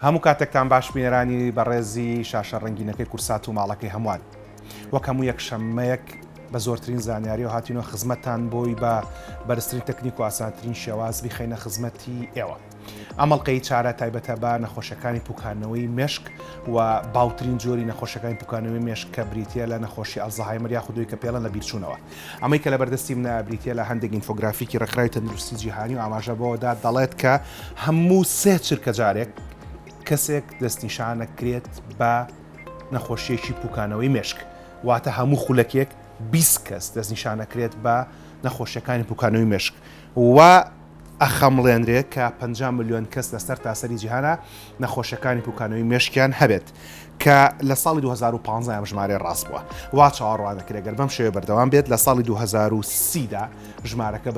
هەموو کاتێکتان باش بینێرانی بەڕێزی شاشە ڕەنگینەکەی کورسات و ماڵەکەی هەمووان وەک هەموو یەکشەممەیەک بە زۆرترین زانیاری و هاتیینەوە خزمەتتان بۆی بە بەرزترین تەکنیک و ئاسانترین شێواز بخەینە خزمەتی ئێوە. ئەمەڵقەی چارە تایبەتە بە نەخۆشەکانی پوکانەوەی مێشک و باوترین جۆری نەخۆشەکانی پوکانەوەی مێشک کە بریتە لە نەخۆشی ئەلزەهایمەر یاخودۆی کە پێڵەن لە بیرچوونەوە. ئەمەی کە لە بەردەستی منە بریتە لە هەندێک ئینفۆگرافیکی ڕێکخراوی تەندروستی جیهانی و ئاماژە بەوەدا دەڵێت کە هەموو سێ چرکە جارێک کەسێک دەستنیشانەکرێت بە نەخۆشیەکی پوکانەوەی مێشک، واتە هەموو خولەکێک 20 کەس دەستنیشانەکرێت بە نەخۆشیەکانی پوکانەوەی مێشک و ئەخەمڵێنرێت کە 50 ملیۆن کەس لەسەر تاسەری جیهانە نەخۆشیەکانی پوکانەوەی مێشکیان هەبێت کە لە ساڵی 2015 ئەم ژمارە ڕاست بووە. وا چاوەڕوانەکرێت گەر بەم شێوە بەردەوام بێت لە ساڵی 2030دا ژمارەکە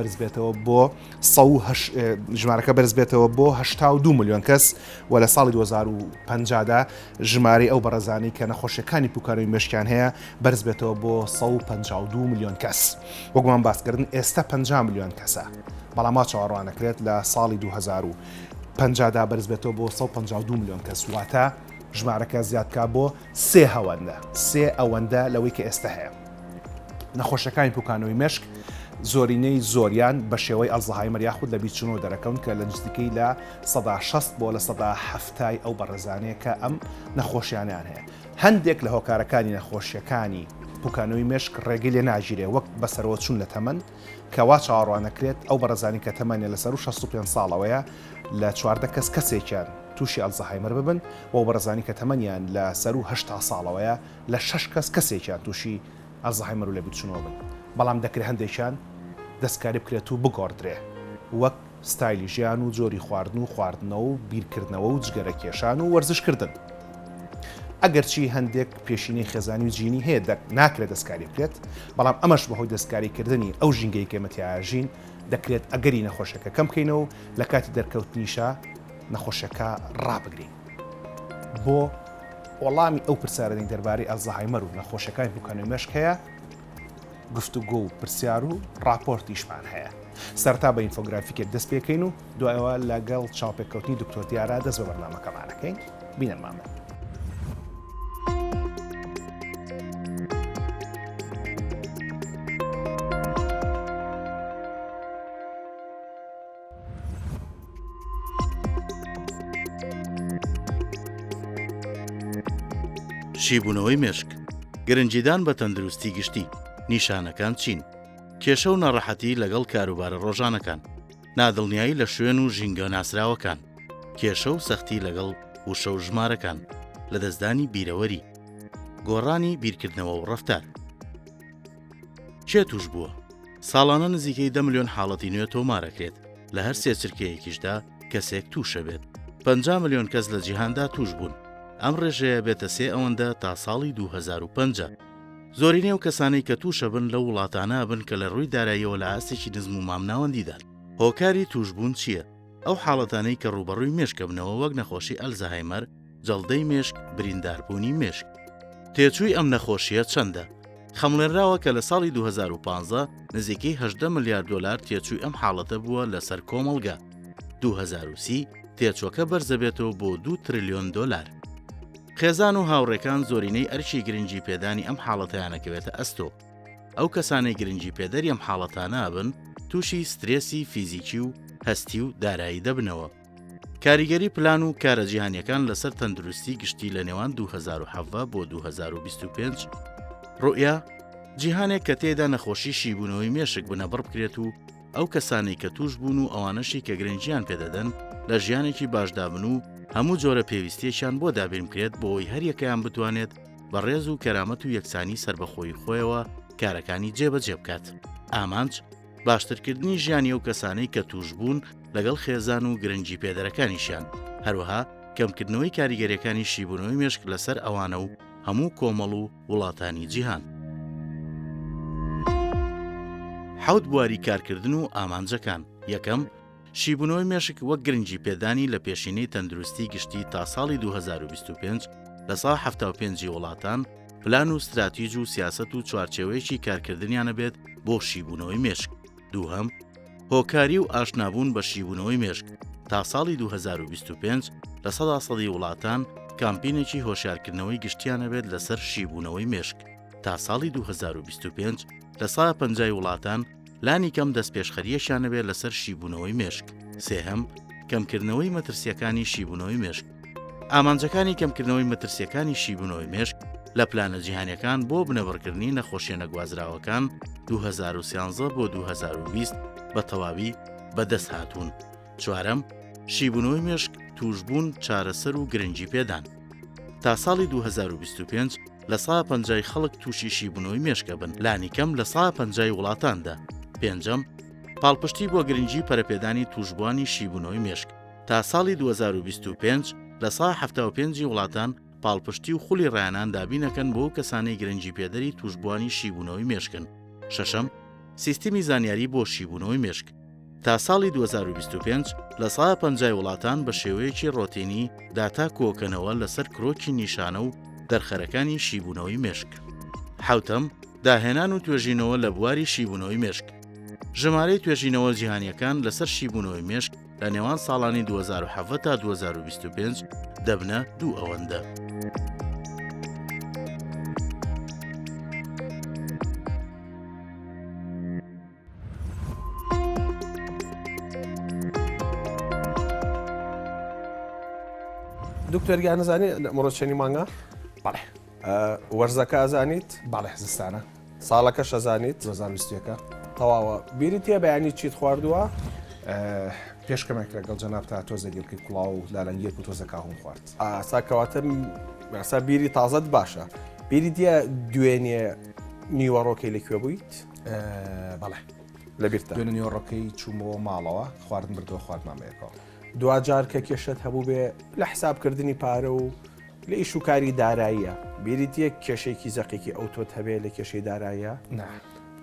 بەرز بێتەوە بۆ 82 ملیۆن کەس و لە ساڵی 2050دا ژمارەی ئەو بەڕێزانی کە نەخۆشیەکانی پوکانەوەی مێشکیان هەیە بەرز بێتەوە بۆ 152 ملیۆن کەس. وەکمان باسکردن ئێستا 50 ملیۆن کەسە، بەڵام وا چاوەڕوانەکرێت لە ساڵی 2050دا بەرز بێتەوە بۆ 152 ملیۆن کەس، واتە ژمارەکە زیادکە بۆ سێ ئەوەندە لەوەی کە ئێستا هەیە. نەخۆشەکانی پوکانەوەی مێشک زۆرینەی زۆریان بە شێوەی ئەلزەهایمەر یاخود لە بیرچوونەوە دەرەکەون کە لە نزیکەی لە 160 بۆ لە 170 ئەو بەڕێزانەیە کە ئەم نەخۆشیانیان هەیە. هەندێک لە هۆکارەکانی نەخۆشیەکانی پوکانەوەی مێشک ڕێگەی لێ ناژیرێ وەک بەسەرەوە چوون لە تەمەن کەوا چاوەڕوانەکرێت ئەو بەڕێزانی کە تەمەنێ لەسەر 65 ساڵەوەیە لە 14 کەس کەسێکیان تووشی ئەلزەهایمەر ببن و بەڕێزانی کە تەمەنیان لە سەر 80 ساڵەوەیە لە 6 کەس کەسێکیان تووشی ئەلزەهایمەر و لە بیرچوونەوە بن. بەڵام دەکرێت هەندێکیان دەستکاری بکرێت و بگۆڕدرێ وەک ستایلی ژیان و جۆری خواردنەوە و بیرکردنەوە و جگەرە کێشان و وەرزشکردن. ئەگەرچی هەندێک پێشینەی خێزانی و جینی هەیە ناکرێت دەستکاری بکرێت، بەڵام ئەمەش بەهۆی دەستکاریکردنی ئەو ژینگەی کێمەتیاژین دەکرێت ئەگەری نەخۆشەکە کەم بکەینەوە لە کاتی دەرکەوتنیشە نەخۆشەکە ڕابگرین. بۆ وەڵامی ئەو پرسیارەی دەربارەی ئەلزەهایمەر و نەخۆشەکانی پوکانەوەی مێشک هەیە، گفتوگۆ و پرسیار و راپۆرتیشمان هەیە. سەرتا بە ئینفۆگرافیکێک دەست پێکەین و دوایەوە لەگەڵ چاوپێککەوتنی دکتۆر دیارە دەست بە بەرنامەکەمانەکەین. بینەمامە. شیبوونەوەی مێشک، گرنجیدان بە تەندروستی گشتی، نیشانەکان چین؟ کێشە و ناڕەحەتی لەگەڵ کاروبارە ڕۆژانەکان، نادڵنیایی لە شوێن و ژینگە ناسراوەکان، کێشە و سەختی لەگەڵ وشە و ژمارەکان، لە دەستدانی بیرەوەری، گۆڕانی بیرکردنەوە و ڕەفتار. چێ توش بووە؟ ساڵانە نزیکەی 10 ملیۆن حاڵەتی نوێ تۆمارەکرێت، لە هەر سێ چرکەیەکیشدا کەسێک تووشە بێت. 50 ملیۆن کەس لە جیهاندا توش بوون. ئەم ڕێژەیە بێتە سێ ئەوەندە تا ساڵی 2050. زۆرینەی و کەسانەی کە تووشە بن لە وڵاتانە بن کە لە ڕووی داراییەوە لە ئاستێکی نزم و مامناوەندیدان. هۆکاری توشبوون چییە؟ ئەو حاڵەتانەی کە ڕوبەڕووی مێشکە بنەوە وەک نەخۆشی ئەلزەهایمەر، جەڵدەی مێشک، برینداربوونی مێشک. تێچووی ئەم نەخۆشیە چەندە؟ خەمڵێنراوە کە لە ساڵی 2015 نزیکەی 18 ملیار دۆلار تێچووی ئەم حاڵەتە بووە لەسەر کۆمەڵگا. 2030 تێچووەکە بەرزەبێتەوە بۆ 2 تریلیۆن دۆلار. خێزان و هاوڕێکان زۆرینەی ئەرچی گرنگی پێدانی ئەم حاڵەتیانەکەوێتە ئەستۆ. ئەو کەسانەی گرنگی پێدەری ئەم حاڵەتانە بن تووشی سترێسی فیزیکی و هەستی و دارایی دەبنەوە. کاریگەری پلان و کارە جیهانیەکان لەسەر تەندروستی گشتی لە نێوان 2007 بۆ 2025 ڕوئیا جیهانێک کە تێدا نەخۆشی شیبوونەوەی مێشک بنەبڕ بکرێت و ئەو کەسانی کە توش بوون و ئەوانەشی کە گرنگیان پێدەدەن لە ژیانێکی باشدابن و هەموو جۆرە پێویستیەکیان بۆ دابین بکرێت بۆی هەر یەکەیان بتوانێت بە ڕێز و کەرامەت و یەکسانی سربەخۆی خۆیەوە کارەکانی جێبەجێ بکات. ئامانج باشترکردنی ژیانی ئەو کەسانەی کە توش بوون لەگەڵ خێزان و گرنگی پێدەرەکانیشیان، هەروەها کەمکردنەوەی کاریگەریەکانی شیبوونەوەی مێشک لەسەر ئەوانە و هەموو کۆمەڵ و وڵاتانی جیهان. حەوت بواری کارکردن و ئامانجەکان. یەکەم، شیبوونەوەی مێشک وەک گرنگی پێدانی لە پێشینەی تەندروستی گشتی تا ساڵی 2025 لە ساڵ 75 وڵاتان پلان و استراتیژ و سیاست و چوارچێوەیەکی کارکردنیانە بێت بۆ شیبوونەوەی مێشک. دووهەم، هۆکاری و ئاشنابوون بە شیبوونەوەی مێشک تا ساڵی 2025 لە سەدی وڵاتان کامپینێکی هۆشیارکردنەوەی گشتیانە بێت لەسەر شیبوونەوەی مێشک. تا ساڵی 2025 لە 150 وڵاتان لانی کەم دەستپێشخەریەشیانە بێت لەسەر شیبوونەوەی مێشک. سێهەم، کەمکردنەوەی مەترسیەکانی شیبوونەوەی مێشک. ئامانجەکانی کەمکردنەوەی مەترسیەکانی شیبوونەوەی مێشک لە پلانە جیهانیەکان بۆ بنەبڕکردنی نەخۆشیە نەگوازراوەکان 2013 بۆ 2020 بە تەواوی بەدەست هاتوون. چوارەم، شیبوونەوەی مێشک توشبوون چارەسەر و گرنگی پێدان. تا ساڵی 2025 لە 150 خەڵک تووشی شیبوونەوەی مێشکە بن، لانی کەم لە 150 وڵاتاندا. پێنجەم، پاڵپشتی بۆ گرنگی پەرەپێدانی توشبوانی شیبوونەوەی مێشک. تا ساڵی 2025 لە 175 وڵاتان پاڵپشتی و خولی ڕایانان دابینەکەن بۆ کەسانەی گرنگی پێدەری توشبوانی شیبوونەوەی مێشکن. شەشەم، سیستمی زانیاری بۆ شیبوونەوەی مێشک. تا ساڵی 2025 لە 150 وڵاتان بە شێوەیەکی ڕۆتینی داتا کۆکەنەوە لەسەر کرۆکی نیشانە و دەرخەرەکانی شیبوونەوەی مێشک. حوتەم، داهێنان و توێژینەوە لە بواری شیبوونەوەی مێشک. ژمارەی توێژینەوە جیهانیەکان لەسەر شیبوونەوەی مێشک لە نێوان ساڵانی 2007 تا 2025 دەبنە 2 ئەوەندە. دکتۆر گیانەزانی ئەمڕۆ چەندی مانگە؟ بەڵێ. وەرزەکە ئەزانیت؟ بەڵێ زستانە. ساڵەکەش ئەزانیت؟ 2021 تەواوە. بیری تێ بەیانی چیت خواردووە؟ پێشکەمێک لەگەڵ جەناب تا تۆزە دیڵکی کوڵاو و لالەنگیر و تۆزە کاهوم خوارد. ساکەواتە مەسا بیری تازەت باشە. بیری دیە دوێنێ نیوەڕۆکەی لەکوێ بوویت؟ بەڵێ. لەبیرتە. دوێنێ نیوەڕۆکەی چوومەوە ماڵەوە خواردن بردەوە خواردمامەیەکەوە. دوجار کە کێشت هەبوو بێ لە حسابکردنی پارە و لە ئیش و کاری داراییە. بیریتە کێشێکی زەقێکی ئەو تۆت هەبێ لە کێشەی داراییە؟ نه.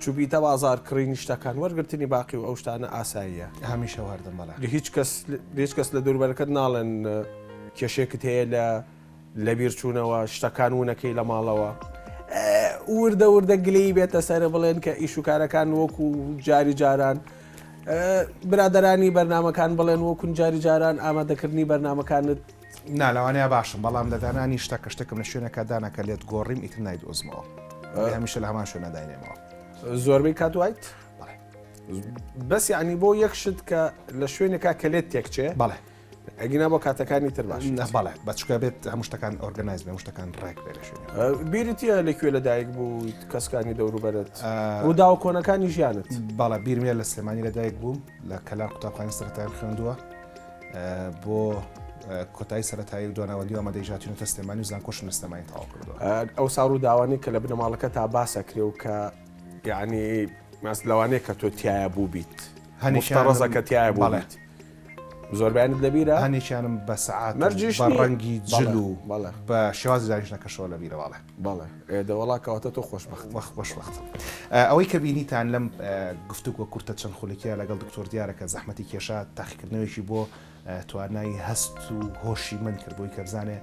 چوبیتە بازار کڕینی شتەکان وەرگرتنی باقی و ئەو شتانە ئاساییە. هەمیشە واردم بەڵێ. هیچ کەس لە دووربەرەکەت ناڵێن کێشێکت هەیە لە بیرچوونەوە شتەکان وونەکەی لە ماڵەوە. وردە گلەی بێتە سەرە بڵێن کە ئیش و کارەکان وەکو جاری جاران. برادەرانی بەرنمەکان بڵێن وەکون جاری جاران ئامادەکردنی بەرنمەکانت نالەوانەیە باشم بەڵام لەدانانی شتە کە شتێکم لە شوێنەکە داناکە لێت گۆڕیم ئیتر نایدۆزمەوە هەمیشە لە هەمان شوێنە داینێمەوە. زۆربەی کاتوایت؟ بەس یعنی بۆ یەک شت کە لە شوێنێکا کە لێت تێکچێ؟ بەڵێ. ئەگینا بۆ کاتەکانی تر باش. بەڵێ بەچکە بێت هەموو شتەکان ئۆرگەنایز بێ شتەکان ڕێک بێ لە شوێنە. بیرتیە لەکوێ لەدایک بوو کەسکانی دەوروبەرت ڕوودا و کۆنەکانی ژیانت؟ بەڵێ بیرمێ لە سلێمانی لەدایک بووم لە کەلار قوتابخانەی سەرەتایی خوێندووە بۆ کۆتایی سەرەتایی و دواناوەندی ئامادەیژاتیونەتە سلێمانی و زانکۆشم لە سلێمانی تەواو کردووە. ئەو ساڕ و داوانی کە لە بنەماڵەکە تا باسەکرێ و کە یعنی لەوانەیە کە تۆ تایە بوو بیت ڕزەکە تایە بوو بیت زۆربیانت لەبیرە؟ هەنیشیانم بە سەعات مەرجیش بە ڕەنگی جل و بەڵێ بە شێوازی دانیشتنەکەشەوە لەبیرە بەڵێ. بەڵێ دەوەڵاکەواتە تۆ خۆشبەخت خۆشبەخت. ئەوەی کە بینیتان لەم گفتوگۆ کورتە چەند خولێکیە لەگەڵ دکتۆر دیارەکە زەحمەتی کێشە تاقیکردنەوەیکی بۆ توانایی هەست و هۆشی من کرد بۆی کە بزانێ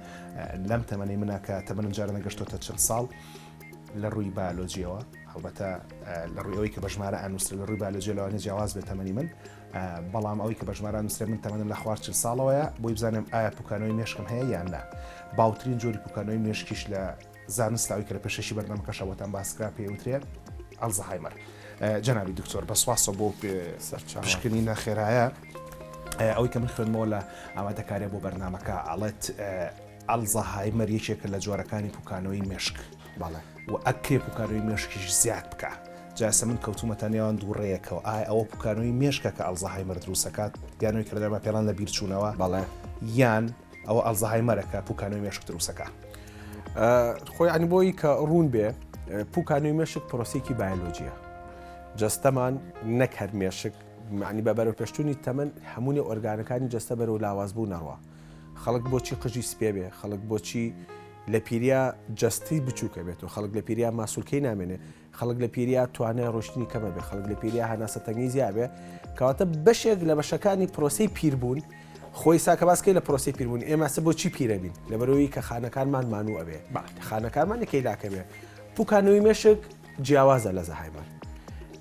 لەم تەمەنەی منە کە تەمەنم جارە نەگەشتۆتە چەند ساڵ لە ڕووی بایۆلۆجیەوە هەڵبەتە لە ڕووی ئەوەی کە بە ژمارە ئەنووسرا لە ڕووی بایۆلۆجی لەوانەیە جیاواز بێت تەمەنی من بەڵام ئەوەی کە بە ژمارە نووسرا من تەمەنم لە خوارد 40 ساڵەوەیە بۆی بزانم ئایا پوکانەوەی مێشکم هەیە یان نا. باوترین جۆری پوکانەوەی مێشکیش لە زانستاوی کە لە پێشەشی بەرنامەکەشە بۆتان باسکرا پێوترێت ئەلزەهایمەر. جەنابی دکتۆر بەسواسە بۆ پشکنی نەخێرایە ئەوەی کە من خوێنمەوە لە ئامادەکاریە بۆ بەرنامەکە ئاڵێت ئەلزەهایمەر یەکێکە لە جۆرەکانی پوکانەوەی مێشک. بەڵێ و ئەکرێ پوکانەوەی مێشکیش زیاد بکە. جاسە من کەوتومەتە نێوان دووڕێیەکەوە ئایا ئەوە پوکانەوەی مێشکە کە ئەلزەهایمەر دروستەکات یانەوەی کە لە دەرما پێڵان لە بیرچوونەوە بەڵێ یان ئەوە ئەلزەهایمەرەکە پوکانەوەی مێشک دروستەکە. خۆی عنی بۆی کە ڕوون بێ پوکانەوەی مێشک پرۆسێکی بایۆلۆجیە جەستەمان نەک هەر مێشک معنی بە بەرەو پێشتوونی تەمەن هەمووی ئۆرگانەکانی جەستە بەرەو لاوازبوو نەڕوە. خەڵک بۆچی قژی سپێ بێ خەڵک بۆچی لە پیریا جەستی بچووکە بێتەوە خەڵک لە پیریا ماسوولکەی نامێنێ خەڵک لە پیریا توانای ڕۆشتنی کەمە بێ خەڵک لە پیریا هەناسەتەنگی زیابێ کەواتە بەشێک لە بەشەکانی پرۆسی پیربوون خۆی ساکە باسکەی لە پرۆسی پیربوون ئێمەسە بۆچی پیرەبین لەبەرەوەی کە خانەکانمان مانوو ئەبێ خانەکانمان یەکەیلاکە بێ پوکانەوەی مێشک جیاوازە لە زەهایمەر.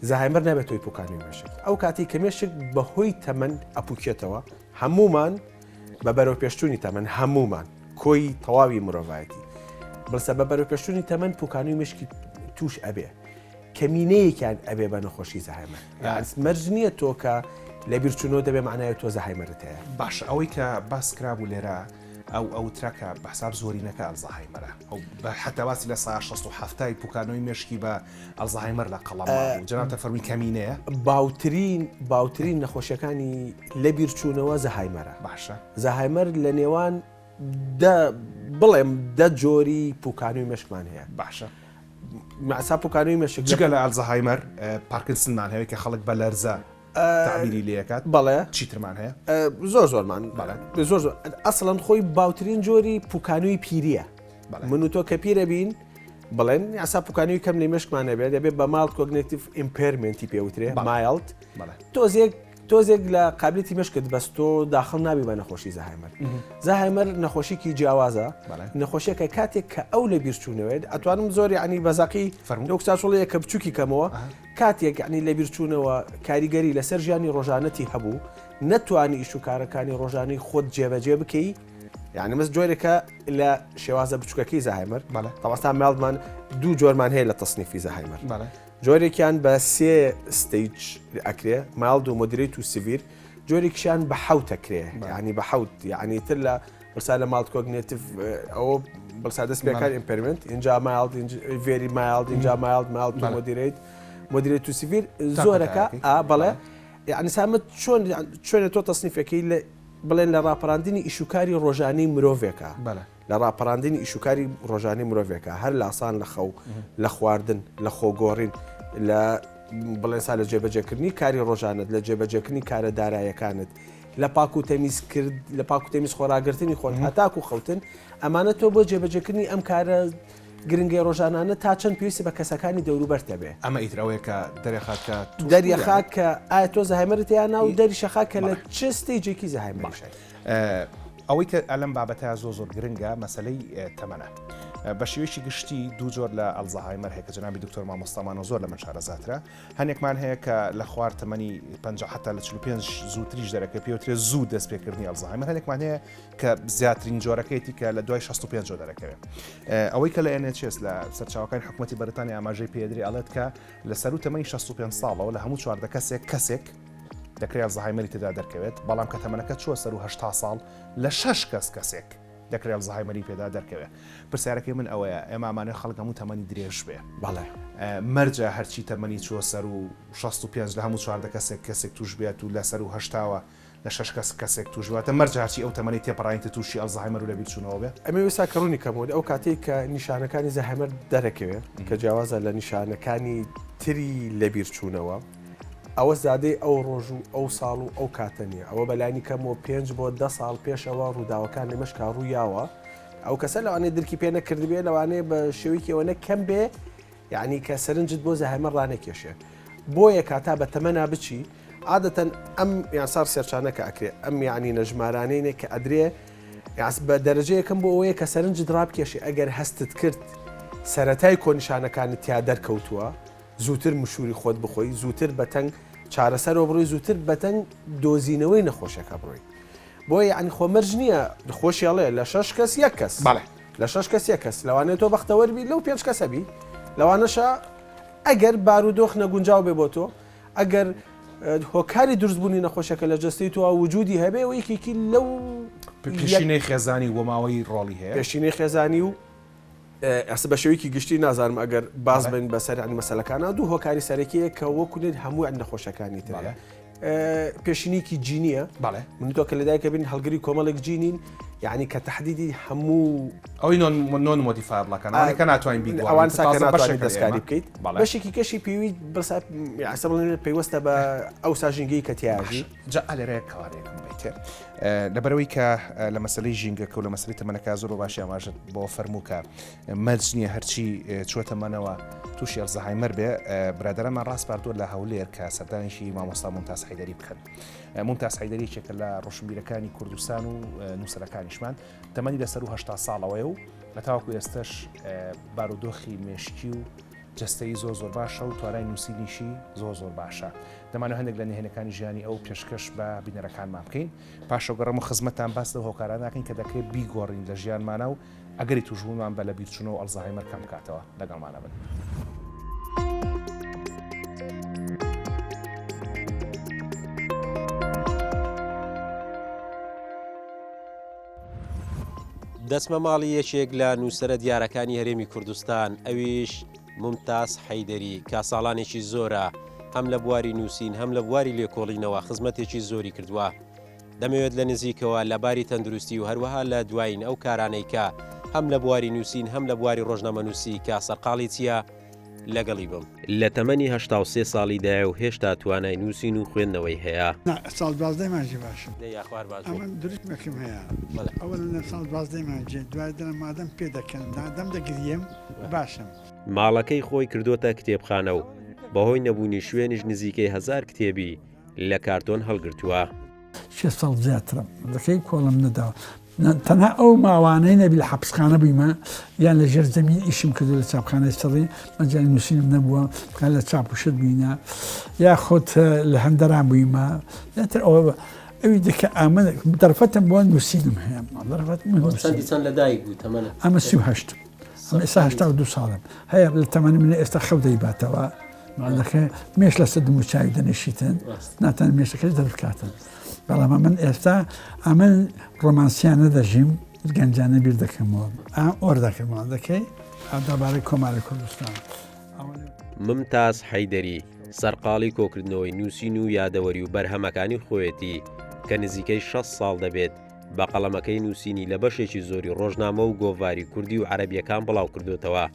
زەهایمەر نابێت تۆی پوکانەوەی مێشک ئەو کاتی کە مێشک بەهۆی تەمەن ئەپوکێتەوە هەمومان بە بەرەو پێشچوونی تەمەن هەمومان کۆی تەواوی مرۆڤایەتی بەسە بە بەرەو پێشچوونی تەمەن پوکانوی مشکی توش ئەبێ کەمینەیەکیان ئەبێ بە نەخۆشی زەهایمەر مەرج نییە تۆ کە لە بیرچوونەوە دەبێ معنای تۆ زەهایمەرت هەیە باش ئەوەی کە باس کرابوو لێرە ئەو ترەکە بەحساب زۆرینەکە ئەلزەهایمەرە ئەو حتا باسی لە سا 67 پوکانەوەی مێشکی بە ئەلزەهایمەر لە قەڵەما جەنابتە فەرمی کەمینەیە باوترین نەخۆشیەکانی لە بیرچوونەوە زەهایمەرە باشە زەهایمەر لە نێوان بڵێم دە جۆری پوکانوی مشکمان هەیە باشە مەسا پوکانوی مشک جگە لە ئەلزەهایمەر پارکینسنمان هەیە کە خەڵک بە لەرزە تعبیری لەکات بەڵێ چیترمان هەیە زۆرمان زۆر ئەسڵەن خۆی باوترین جۆری پوکانوی پیریە من و تۆ کە پیرە بین بڵێن یاسا پوکانوی کەم لە مشکمانە بێت دەبێت بە ماڵ کۆگنێتیڤ ئیمپێرمنتی پێوترێ مایلد تۆزێک لە قابلەتی مشکت بەستۆ داخل نابی بە نەخۆشی زەهایمەر زەهایمەر نەخۆشیکی جیاوازە نەخۆشیەکە کاتێک کە ئەو لە بیرچوونەوەێت ئەتوانم زۆر ینی بەزاقی دۆکساسۆڵەیە کە بچووکی کەمەوە کاتێک ینی لە بیرچوونەوە کاریگەری لەسەر ژیانی ڕۆژانەتی هەبوو نەتوانی ئیش و کارەکانی ڕۆژانەی خۆت جێبەجێ بکەی یعنی مەس جۆرێکە لە شێوازە بچووکەکەی زەهایمەر تەواستا مێڵمان دوو جۆرمان هەیە لە تەسنیفی زەهایمەر جۆرێکیان بە سێ ستیج ئەکرێ ماڵد و مدیریت و سڤیر جۆرێکیان بە حوت ئەکرێ ینی بە حوت یعنی تر لە بەسا لە ماڵ کۆگنێتیڤ ئەوە بەسا دەست پێکار ئیمپێرمنت اینجا مایلد ڤێری مایلد اینجا مایلد و مدیریت و سڤیر زۆرەکە بەڵێ یعنی سامت چۆنە تۆ تەسنیفەکەی لە بڵێن لە ڕاپەڕاندنی ئیشوکاری ڕۆژانەی مرۆڤێکە لە ڕاپەڕاندنی ئیشوکاری ڕۆژانەی مرۆڤێکە هەر لاسان لە خەو لە خواردن لە خۆگۆڕین لە بڵێن سا لە جێبەجێکردنی کاری ڕۆژانت لە جێبەجێکردنی کارە دارایەکانت لە پاک و تەمیز کرد لە پاک و تەمیز خۆراگرتنی خۆن هەتاک و خەوتن ئەمانە تۆ بۆ جێبەجێکردنی ئەم کارە گرنگی ڕۆژانانە تا چەند پێویستی بە کەسەکانی دەوروبەرتە بێ ئەمە ئیترەوەیە کە دەریەخا کە ئایا تۆ زەهایمەرت یاننا و دەری شەخا کە لە چ ستێجێکی زەهایمەر ئەوەی کە ئەلم بابەتە زۆر گرنگە مەسلەی تەمەنە بە شێوەیەکی گشتی دوو جۆر لە ئەلزەهایمەر هەیە کە جەنابی دکتۆر مامۆستامان زۆر لە من شارەزاترە هەنێکمان هەیە کە لە خوار تەمەنی 50 حتا لە 45 زووتریش دەرەکە پێوترێ زوو دەستپێکردنی ئەلزەهایمەر هەنێکمان هەیە کە زیاترین جۆرەکەیەتی کە لە دوای 65 جۆ دەرەکەوێت ئەوەی کە لە NHS لە سەرچاوەکانی حکوومەتی بەریتانیا ئاماژەی پێدرێ ئەڵێت کە لە سەر و تەمەنی 65 ساڵەوە لە هەموو چواردە کەسێک دەکرێت ئەلزەهایمەری تێدا دەرکەوێت بەڵام کە تەمەنەکە چووە سەر و 80 ساڵ لە 6 کەسێک دەکرێت ئەلزەهایمەری پێدا دەرکەوێت پرسیارەکەی من ئەوەیە ئێمامانە خەڵک هەموو تەمەنی درێژ بێ بەڵێ مەرجە هەرچی تەمەنی چووە سەر و 65 لە هەموو چواردە کەسێک توش بێت و لە سەر و هەشتاوە لە 6 کەسێک توشواتە مەرجە هەرچی ئەو تەمەنی تێپەڕاینتە تووشی ئەلزەهایمەر و لە بیرچوونەوە بێ ئەمە وێستا کەڕوونی کەمەوە ئەو کاتێک کە نیشانەکانی زەهایمەر دەرەکەوێت کە جیاوازە لە نیشانەکانی تری لە بیرچوونەوە ئەوە زادەی ئەو ڕۆژ و ئەو ساڵ و ئەو کاتە نیە ئەوە بەلانی کەمەوە 5 بۆ 10 ساڵ پێشەوە ڕووداوەکان لە مەشکا ڕوویاوە ئەو کەسە لەوانەیە درکی پێ نەکردبێ لەوانەیە بە شێوەیەکی ئەوەنە کەم بێ یعنی کە سەرنجت بۆ زەهایمەر ڕانەکێشێ بۆیە کاتا بە تەمەنا بچی عادەتەن ئەم یاسار سێرچانەکە ئەکرێ ئەم یعنی نەژمارانەیە کە ئەدرێ بە دەرەجەیەکەم بۆ ئەوەیە کە سەرنجت ڕابکێشی ئەگەر هەستت کرد سەرەتای کۆنیشانەکانی تیا دەرکەوتووە زووتر مشوری خۆت بخۆی زووتر بەتەنگ چارەسەرەوە بڕۆی زووتر بەتەنگ دۆزینەوەی نەخۆشەکە بڕۆی بۆیە عنی خۆمەرج نییە خۆشیاڵێ لە 6 کەس یەک کەس لە 6 کەس یەک کەس لەوانێت تۆ بەختەوەربی لەو 5 کەسەبی لەوانەشە ئەگەر بارودۆخ نەگونجاو بێ بۆ تۆ ئەگەر هۆکاری دروستبوونی نەخۆشەکە لە جستەی تۆ وجودی هەبێ و یەکێکی لەو پێشینەی خێزانی وەماوەی ڕۆڵی هەیە پێشینەی خێزانی و ئەسە بە شێوەیەکی گشتی نازانم ئەگەر باز بن بەسەر ئەنی مەسەلەکانە دوو هۆکاری سەرەکیەیە کە وەکوێت هەموو نەخۆشەکانی ترە پێشینێکی جینیە من تۆ کە لەدایکە بین هەڵگری کۆمەڵێک جینین یعنی کە تهدیدی هەموو ئەوی نۆن مۆدیفایبڵەکان کە ناتوانین بین ئەوان ساکە ناتوانین دەستکاری بکەیت بەشێکی کەشی پێوی بەسە پێوەستە بە ئەو ساژینگەی کە تیاژی جا ئەلێرەیە کەوارێکم بیتێ لەبەرەوەی کە لە مەسلەی ژینگەکە و لە مەسلەی تەمەنەکە زۆر باشی ئاماژت بۆ فەرمووکە مەرج نییە هەرچی چوەتەمەنەوە تووشی ئەلزەهایمەر بێ برادەرەمان ڕاستپاردۆ لە هەولێر کە سەردانیشی مامۆستا ممتاز حەیدەری بکەن ممتاز حەیدەری یەکێکە لە ڕۆشنبیرەکانی کوردستان و نووسەرەکانیشمان تەمەنی لەسەر و 80 ساڵەوەی و لە تاواکو ئێستش بارودۆخی مێشکی و جستەی زۆر باشە و توانای نووسینیشی زۆر باشە. دەمانەوە هەندێک لە نهێنەکانی ژیانی ئەو پێشکەش بە بینەرەکانمان بکەین. پاشە گەڕەمە خزمەتان باس لە هۆکاران ناکەین کە دەکرێت بیگۆڕین لە ژیانمانە و ئەگەری توژبوونمان بە لە بیرچوونەوە و ئەلزایمەر کەم بکاتەوە. لەگەڵمانە بن. دەسمە ماڵی یەکێک لە نووسەرە دیارەکانی هەرێمی کوردستان ئەویش ممتاز حەیدەری کا ساڵانێکی زۆرە هەم لە بواری نووسین هەم لە بواری لێکۆڵینەوە خزمەتێکی زۆری کردووە. دەمەوێت لە نزیکەوە لە باری تەندروستی و هەروەها لە دوایین ئەو کارانەی کە هەم لە بواری نووسین هەم لە بواری ڕۆژنامەنووسی کا سەرقاڵی چییە لەگەڵی بم. لە تەمەنی 83 ساڵیدایە و هێشتا توانای نووسین و خوێندنەوەی هەیە. ساڵ 12 مانجی باشم. یاخوار باش. ئەمە دروستمەکەم هەیە. ئەوە لە ساڵ 12 مانجی دوای دەرم مادەم پێ دەکەن دەم دەگریم باشم. ماڵەکەی خۆی کردوتە کتێبخانە و بەهۆی نەبوونی شوێنیش نزیکەی 1000 کتێبی لە کارتۆن هەڵگرتووە. 6 ساڵ زیاترم دەکەی کۆڵم نەداوە. تەنها ئەو ماوانەی نەبی لە حەبسخانە بوویمە یان لە ژێر زەمین ئیشم کردو لە چاپخانەی سەڵی مەجای نووسینم نەبووە لە چاپوشت بووینە یا خۆت لە هەندەران بوویمە یاتر ئەوی دەکە ئامە دەرفەتم بۆ نووسینم هەیە چەند لەدایک بوو تەمەنە ئەمە 38 ئەمە ئێستا 82 ساڵم هەیە لە تەمەنی منە ئێستا خەو دەیباتەوە ماڵەکە مێش لە سەد و چاوی دەنەشیتن ناتان مێشەکەی دەرفکاتن. بەڵام من ئێستا ئەمن ڕۆمانسیانە دەژیم گەنجانە بیر دەکەمەوە ئۆر دەکەمەوە دەکەی دەبارەی کۆماری کوردستان. ممتاز حەیدەری سەرقاڵی کۆکردنەوەی نووسین و یادەوەری و بەرهەمەکانی خۆیەتی کە نزیکەی 6 ساڵ دەبێت بە قەڵەمەکەی نووسینی لە بەشێکی زۆری ڕۆژنامە و گۆڤاری کوردی و عەرەبیەکان بڵاو کردوتەوە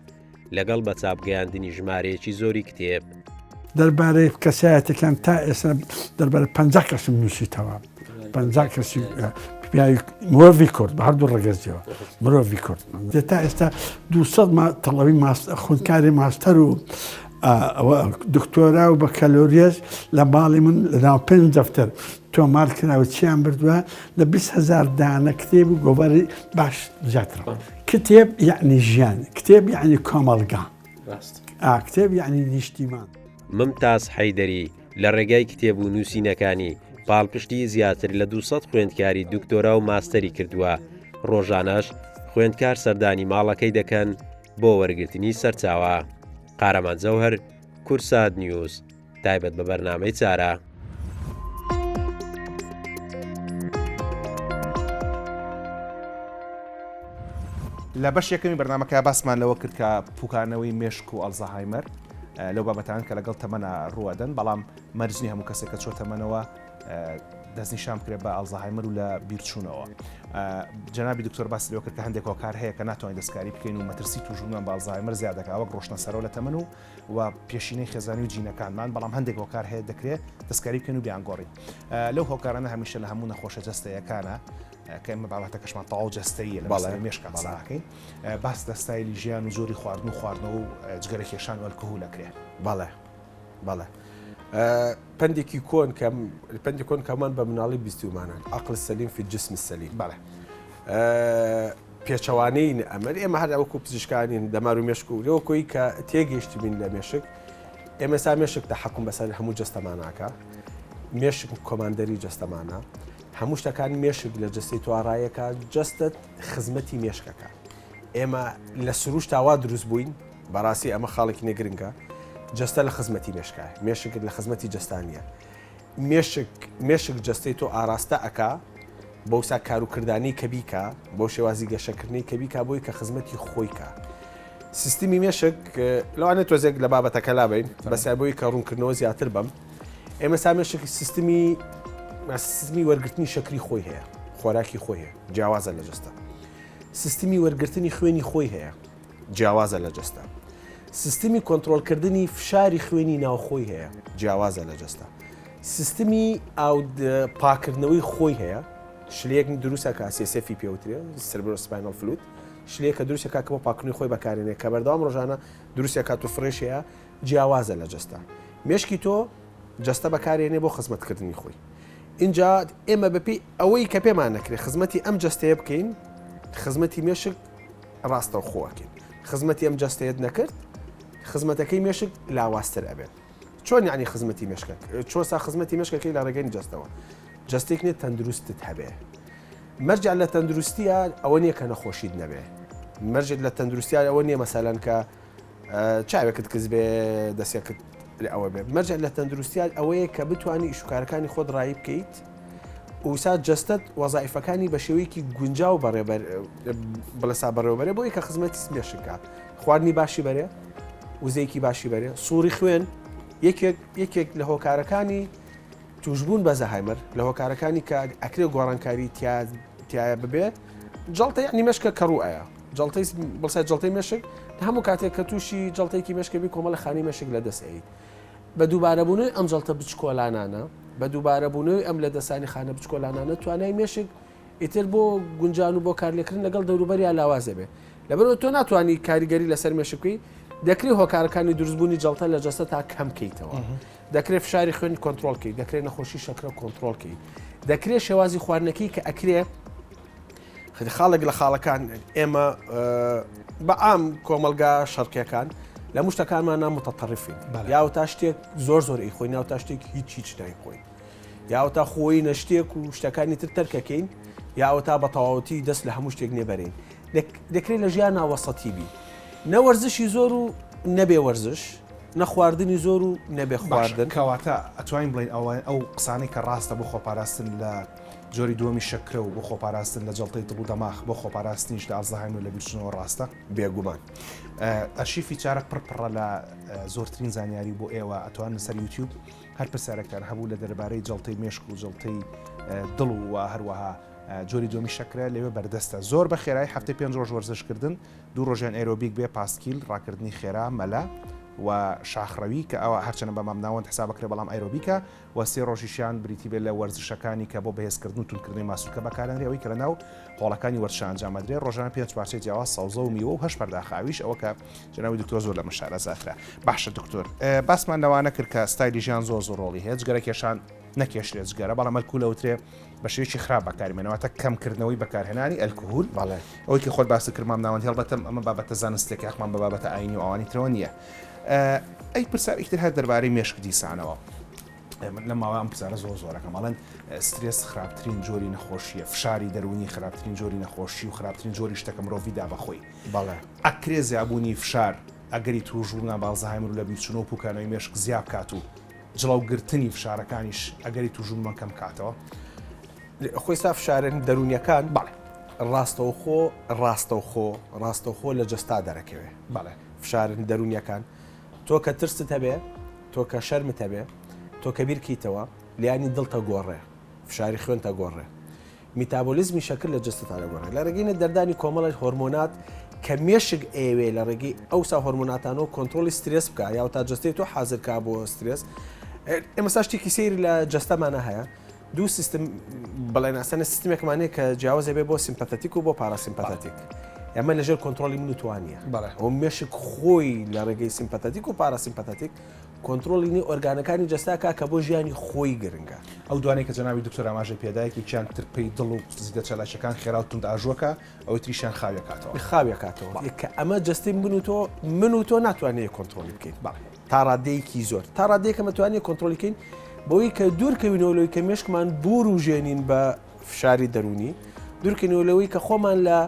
لەگەڵ بە چاپگەیاندنی ژمارەیەکی زۆری کتێب. دەربارەی کەسایەتەکان تا ئێستا دەربارە 50 کەسم نووسیتەوە 50 کەسی مرۆڤی کورد بە هەردوو ڕێگەزیەوە مرۆڤی کورد تا ئێستا 200 تەڵەوی خوندکاری ماستەر و دکتۆرا و بە کەلۆریەز لە باڵی من لەناو 5 دەفتەر تۆمار کراوە چیان بردووە لە 20,000 دانە کتێب و گۆڤاری باش زیاترە. کتێب یعنی ژیان کتێب یعنی کۆمەڵگا کتێب یعنی نیشتیمان. ممتاز حەیدەری لە ڕێگای کتێب و نووسینەکانی پاڵپشتی زیاتر لە 200 خوێندکاری دکتۆرا و ماستەری کردووە. ڕۆژانەش خوێندکار سەردانی ماڵەکەی دەکەن بۆ وەرگرتنی سەرچاوە. قارەمان جەوهەر کورسات نیوز تایبەت بە بەرنامەی چارە. لە بەش یەکەمی بەرنامەکە باسمان لەوە کرد کە پوکانەوەی مێشک و ئەلزەهایمەر لەو بابەتان کە لەگەڵ تەمەنە ڕوەدەن بەڵام مەرجنی هەموو کەسێک کە چۆ تەمەنەوە دەستنیشان بکرێت بە ئەلزەهایمەر و لە بیرچوونەوە. جەنابی دکتۆر باسی لەوە کرد کە هەندێک هۆکار هەیە کە ناتوانین دەستکاری بکەین و مەترسی توژبوونمان بە ئەلزەهایمەر زیاد دەکات وەک ڕۆشتنە سەرەوە لە تەمەن و پێشینەی خێزانی و جینەکانمان بەڵام هەندێک هۆکار هەیە دەکرێت دەستکاری بکەین و بیانگۆڕین. لەو هۆکارانە هەمیشە لە هەموو نەخۆشە جەستەیەکانە کە ئێمە بابەتەکەشمان تەواو جەستەیە لە مێشکە بەڵاکەین باس دەستایلی ژیان و زۆری خواردن و خواردنەوە و جگەرە کێشان و ئەلکۆهۆلەکرێ. بەڵێ پندێکی پندی کۆن کەمان بە مناڵی بیستیمانە عقل سەلیم فی الجسم السەلیم. بەڵێ پێچەوانەی ئەمە ئێمە هەر ئەوەکو پزیشکانین دەمار و مێشک و لەوەکۆی کە تێگەیشتی بین لە مێشک ئێمە سا مێشک تەحەکوم بەسەر هەموو جەستەماناکە مێشک کۆماندەری جەستەمانە هەموو شتەکان مێشک لە جەستی تووەڕایەکە جەستت خزمەتی مێشکەکە. ئێمە لە سروش تاوا دروست بووین بەڕاستی ئەمە خاڵێکی نێگرنگە جەستە لە خزمەتی مێشکە مێشک لە خزمەتی جەستانیە مێشک جەستەی تۆ ئاراستە ئەکا بەو سا کاروکردانی کە بیکە بۆ شێوازی گەشەکردنی کە بیکە بۆی کە خزمەتی خۆیکە. سیستمی مێشک لەوانێت تۆزێک لە بابەتەکە لابین بەسیار بۆی کە ڕوونکردنەوە زیاتر بەم ئێمە سا مێشک سیستمی وەرگرتنی شەکری خۆی هەیە خۆراکی خۆی هەیە جیاوازە لە جەستە. سیستمی وەرگرتنی خوێنی خۆی هەیە جیاوازە لە جەستە. سیستمی کۆنتڕۆلکردنی فشاری خوێنی ناوخۆی هەیە جیاوازە لە جەستە. سیستمی پاکردنەوەی خۆی هەیە شلەیەک دروستەکە سێسەفی پێوترێ سربرۆسپاینەڵ فلوت شلەیەکە دروستەکە کە بۆ پاکردنی خۆی بەکارێنێ کە بەردەوام ڕۆژانە دروستەکە تو فرێش هەیە جیاوازە لە جەستە. مێشکی تۆ جەستە بەکارێنێ بۆ خزمەتکردنی خۆی. اینجا ئێمە بەپی ئەوەی کە پێمان نەکرێت خزمەتی ئەم جەستەیە بکەین خزمەتی مێشک ڕاستە و خۆەکەین خزمەتی ئەم جەستەیەت نەکرد خزمەتەکەی مێشک لاوااستر ئەبێ چۆن یعنی خزمەتی مێشکەکە چۆن سا خزمەتی مێشکەکەی لە ڕێگەی جستەوە جستێک نێت تەندروستت هەبێ مەرجع لە تەندروستیە ئەوە نییە کە نەخۆشیت نەبێ مەرجێت لە تەندروستیان ئەوە نییە مەسەلەن کە چاوێکت کەس بێ دەستێکت ئەوە بێ مەرجع لە تەندروستیان ئەوەیە کە بتوانانی ئیشوکارەکانی خۆت ڕایی بکەیت وسا جستت وەزایفەکانی بە شێوەیەکی گونجاو بەڕێبەر بەلەسا بەڕێوەبەرێ بۆی کە خزمەتی مێشکە خواردنی باشی بەرێ وزەیەکی باشی بەرێ سووری خوێن یەکێک لە هۆکارەکانی توشبوون بە زەهایمەر لە هۆکارەکانی کە ئەکرێ گۆڕانکاری تایە ببێ جڵتە یعنی مێشکە کەڕوئایە جڵتەی بڵسای جڵتەی مێشک هەموو کاتێک کە تووشی جڵتێکی مێشکەبی کۆمەڵە خانی مێشک لە دەستەیت بە دووبارەبوونەوەی ئەم جڵتە بچکۆلانانە بە دووبارەبوونەوەی ئەم لە دەستانی خانە بچکۆلانانە توانای مێشک ئیتر بۆ گونجان و بۆ کارلێکردن لەگەڵ دەوروبەری لاوازە بێ لەبەرەوە تۆ ناتوانانی کاریگەری لەسەر مێشکەی دەکرێت هۆکارەکانی دروستبوونی جڵتە لە جەستە تا کەم کەیتەوە دەکرێت فشاری خوێن کۆنتترۆلکەی دەکرێت نەخۆشی شەکرە کۆنتترۆلکەی دەکرێت شێوازی خواردنەکەی کە ئەکرێ خاڵێک لە خاڵەکان ئێمە بە ئام کۆمەلگا شەرقیەکان لە مشتەکانمانە متەتەڕفین یاو تا شتێک زۆر ئەیخۆین ناو تا شتێک هیچ نایخۆین یاو تا خۆی نەشتێک و شتەکانی تر تەرکەکەین یاوە تا بە تەواوەتی دەست لە هەموو شتێک نێبەرین دەکرێت لە ژیان ناوەسەتی بی نەوەرزشی زۆر و نەبێ وەرزش نەخواردنی زۆر و نەبێ خواردن کەواتە ئەتوانین بڵین ئەو قسانەی کە ڕاستە بۆ خۆپاراستن لە جۆری دووەمی شەکرە و بۆ خۆپاراستن لە جڵتەی دڵ و دەماغ بۆ خۆپاراستنیش لە ئازاهین و لە بیرچنەوە ڕاستە بێگومان ئەرشیفی چارە پڕپڕە لە زۆرترین زانیاری بۆ ئێوە ئەتوان لەسەر یوتیوب هەر پرسیارێکتان هەبوو لە دەربارەی جڵتەی مێشک و جڵتەی دڵ و هەروەها جۆری دومی شەکرە لەوێ بەردەستە زۆر بە خێرای هەفتەی 5 ڕۆژ وەرزشکردن 2 ڕۆژیان ئەیرۆبیک بێ پاسکیل ڕاکردنی خێرا مەلا و شاخڕەوی کە ئەوە هەرچەنە بە مامناوەند حسابەکرێ بەڵام ئەیرۆبیکە و 3 ڕۆژیشیان بریتی بێت لە وەرزشەکانی کە بۆ بەهێزکردن و تونکردنی ماسوولکە بەکارێنرێ ئەوەی کە لە ناو هۆڵەکانی وەرزشە ئەنجامەدرێ ڕۆژانە 5 پارچەی جیاواز سەوزە و میوە و 8 پەرداخاویش ئەوە کە جناوی دکتۆر زۆر لە مشارە زاترا باشە دکتۆر باسمان لەوانە کرد کە ستایلی ژیان زۆر ڕۆڵی هەیە جگەرە کێشان نەکێشرێت جگەرە بەڵام ئەلکولەوترێ بە شێوەیەکی خراپ بەکارمێنەوەتە کەمکردنەوەی بەکارهێنانی ئەلکوهول ئەوەی کە خۆت باسی کرد مامناوەند هێڵبەتە ئەمە بابەتە زانستێک یاخمان بە بابەتە ئاینی و ئەوانی ترەوە نییە ئەی پرسا ئیتر هەر دەربارەی مێشک دیسانەوە لە ماوەی ئەم پرسانە زۆرەکە ماڵەن سترێس خراپترین جۆری نەخۆشیە فشاری دەرونی خراپترین جۆری نەخۆشی و خراپترین جۆری شتەکە مرۆڤیدا بەخۆی ئەکرێ زیابوونی فشار ئەگەری توژبوونا باڵزەهایمر و لە بیرچوونەوە و پوکانەوەی مێشک زیاب کات و جڵاوگرتنی فشارەکانیش ئەگەری توژبوومان کەم کاتەوە خۆی سا فشارن دەرونیەکان ڕاستەوخۆ لە جستا دەرەکەوێ فشارن دەرونیەکان تۆ کە ترست هەبێ تۆ کە شەرمت هەبێ تۆ کە بیرکەیتەوە لیانی دڵتە گۆڕێ فشاری خوێنتە گۆڕێ میتابۆلیزمی شەکر لە جستتا لەگۆڕێ لە ڕێگەینە دەردانی کۆمەڵی هۆرمۆنات کە مێشک ئێوێ لە ڕێگەی ئەوسا هۆرمۆناتانەوە کۆنتترۆلی سترێس بکە یا تا جستەی تۆ حازرکا بۆ سترێس ئێمە شتێکی سەیری لە جستەمانە هەیە دوو سیستم بەڵێن ئاسانە سیستمێکمانەیە کە جیاوازە بێ بۆ سیمپەتیک و بۆ پاراسیمپەتیک ئەمە لەژێر کۆنتترۆلی من توانیە ئەو مێشک خۆی لە ڕێگەی سیمپەتیک و پاراسیمپەتیک کۆنتترۆلینی ئۆرگانەکانی جستاکە کە بۆ ژیانی خۆی گرنگە ئەو دوانەی کە جەناوی دکتۆر ئاماژەی پێدایەکی چیان ترپەی دڵ و زیدە چەلاشەکان خێرا و تند ئاژوەکە ئەوەی تریشیان خاوێکاتەوە کە ئەمە جستەی من و تۆ ناتوانێت کۆنتترۆلی بکەین تا ڕادەیەکی زۆر تا ڕادەیەکە مەتوانێت کۆنتترۆلیکەین بۆی کە دوورکەوینەوەی کە مێشکمان بور و ژێنین بە فشاری دەرونی دوورکەنەوەی کە خۆمان لە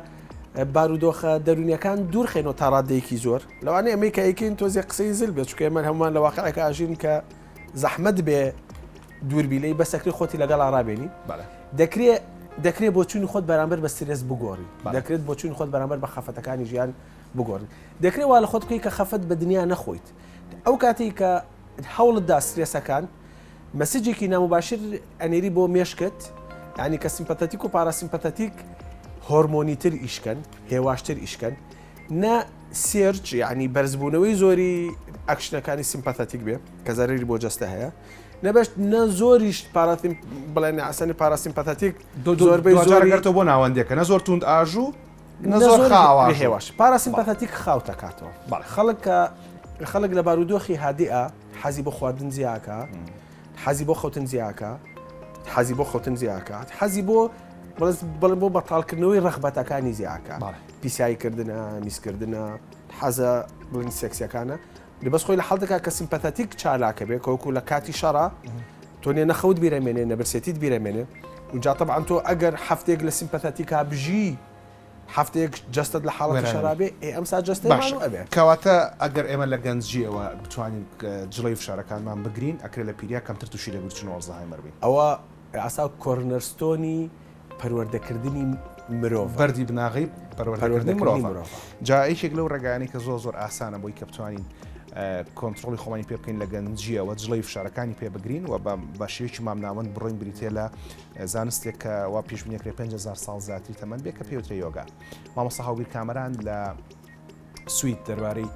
بارودۆخە دەرونیەکان دوورخێنەوە تا ڕادەیەکی زۆر لەوانەیە ئەمەی کە ئەیکەین تۆزی قسەی زل بێت چکە ئێمە هەمومان لە واقعەکە ئاژین کە زەحمەت بێ دووربیلەی بەسەکری خۆتی لەگەڵ ڕابێنی دەکرێت بۆ چوونی خۆت بەرامبەر بە سترێس بگۆڕی دەکرێت بۆ چوونی خۆت بەرامبەر بە خەفەتەکانی ژیان بگۆڕی دەکرێت وا لە خۆت بکەی کە خەفەت بە دنیا نەخۆیت ئەو کاتی کە هەوڵتدا سترێسەکان مەسیجێکی نامباشر ئەنێری بۆ مێشکت یعنی کە سیمپەتیک و پاراسیمپەتیک هۆرمۆنی تر ئیشکەن هێواشتر ئیشکەن نە سێرج یعنی بەرزبوونەوەی زۆری ئەکشنەکانی سیمپەتیک بێ کە زەرری بۆ جستە هەیە نەبەشت نە زۆریش بڵێن ئاسانی پاراسیمپەتیک زۆربەی زۆرگەرتەوە بۆ ناوەندێکە نە زۆر تند ئاژوو نەزۆر خاوە هێواش پاراسیمپەتیک خاوتە کاتەوە خەڵک لە بارودۆخی هادیئە حەزی بۆ خواردن زیاکە حەزی بۆ خەوتن زیاکە حەزی بۆ بڵێ بۆ بەتاڵکردنەوەی ڕەخبەتەکانی زیاکە پیساییکردنە میسکردنە حەزە بڵین سێکسیەکانە بەس خۆی لە حڵدەکە کە سیمپەتەتیک چالاکە بێ کۆکو لە کاتی شەڕە تۆنێ نەخەوت بیرەمێنێ نەبرسێتیت بیرەمێنێ وجا طبعا تۆ ئەگەر هەفتێک لە سیمپەتەتیکا بژی هەفتێک جستت لە حاڵەتی شەرابێ ئەمسا جستێ ئەبێ کەواتە ئەگەر ئێمە لە گەنجیەوە بتوانین جڵی فشارەکانمان بگرین ئەکرێت لە پیریا کەمتر تووشی لە بچنەوە ئەڵزایمەر بین ئەوە ئاسا کۆرنەرستۆنی پەروەردەکردنی مرۆڤ بەردی بناغی پەروەردەکردنی مرۆڤ جا یەکێک لەو ڕێگایانی کە زۆر ئاسانە بۆی کە بتوانین کۆنتترۆلی خۆمانی پێ بکەین لە گەنجیەوە جڵی فشارەکانی پێ بگرین و بە شێوکی مامناوەند بڕۆین بریتێ لە زانستێک کە وا پێشبینێکرێ 5,000 ساڵ زیاتری تەمەەن بێ کە پێوترە یۆگا مامۆستا هاوبیر کامەران لە سوید دەربارەی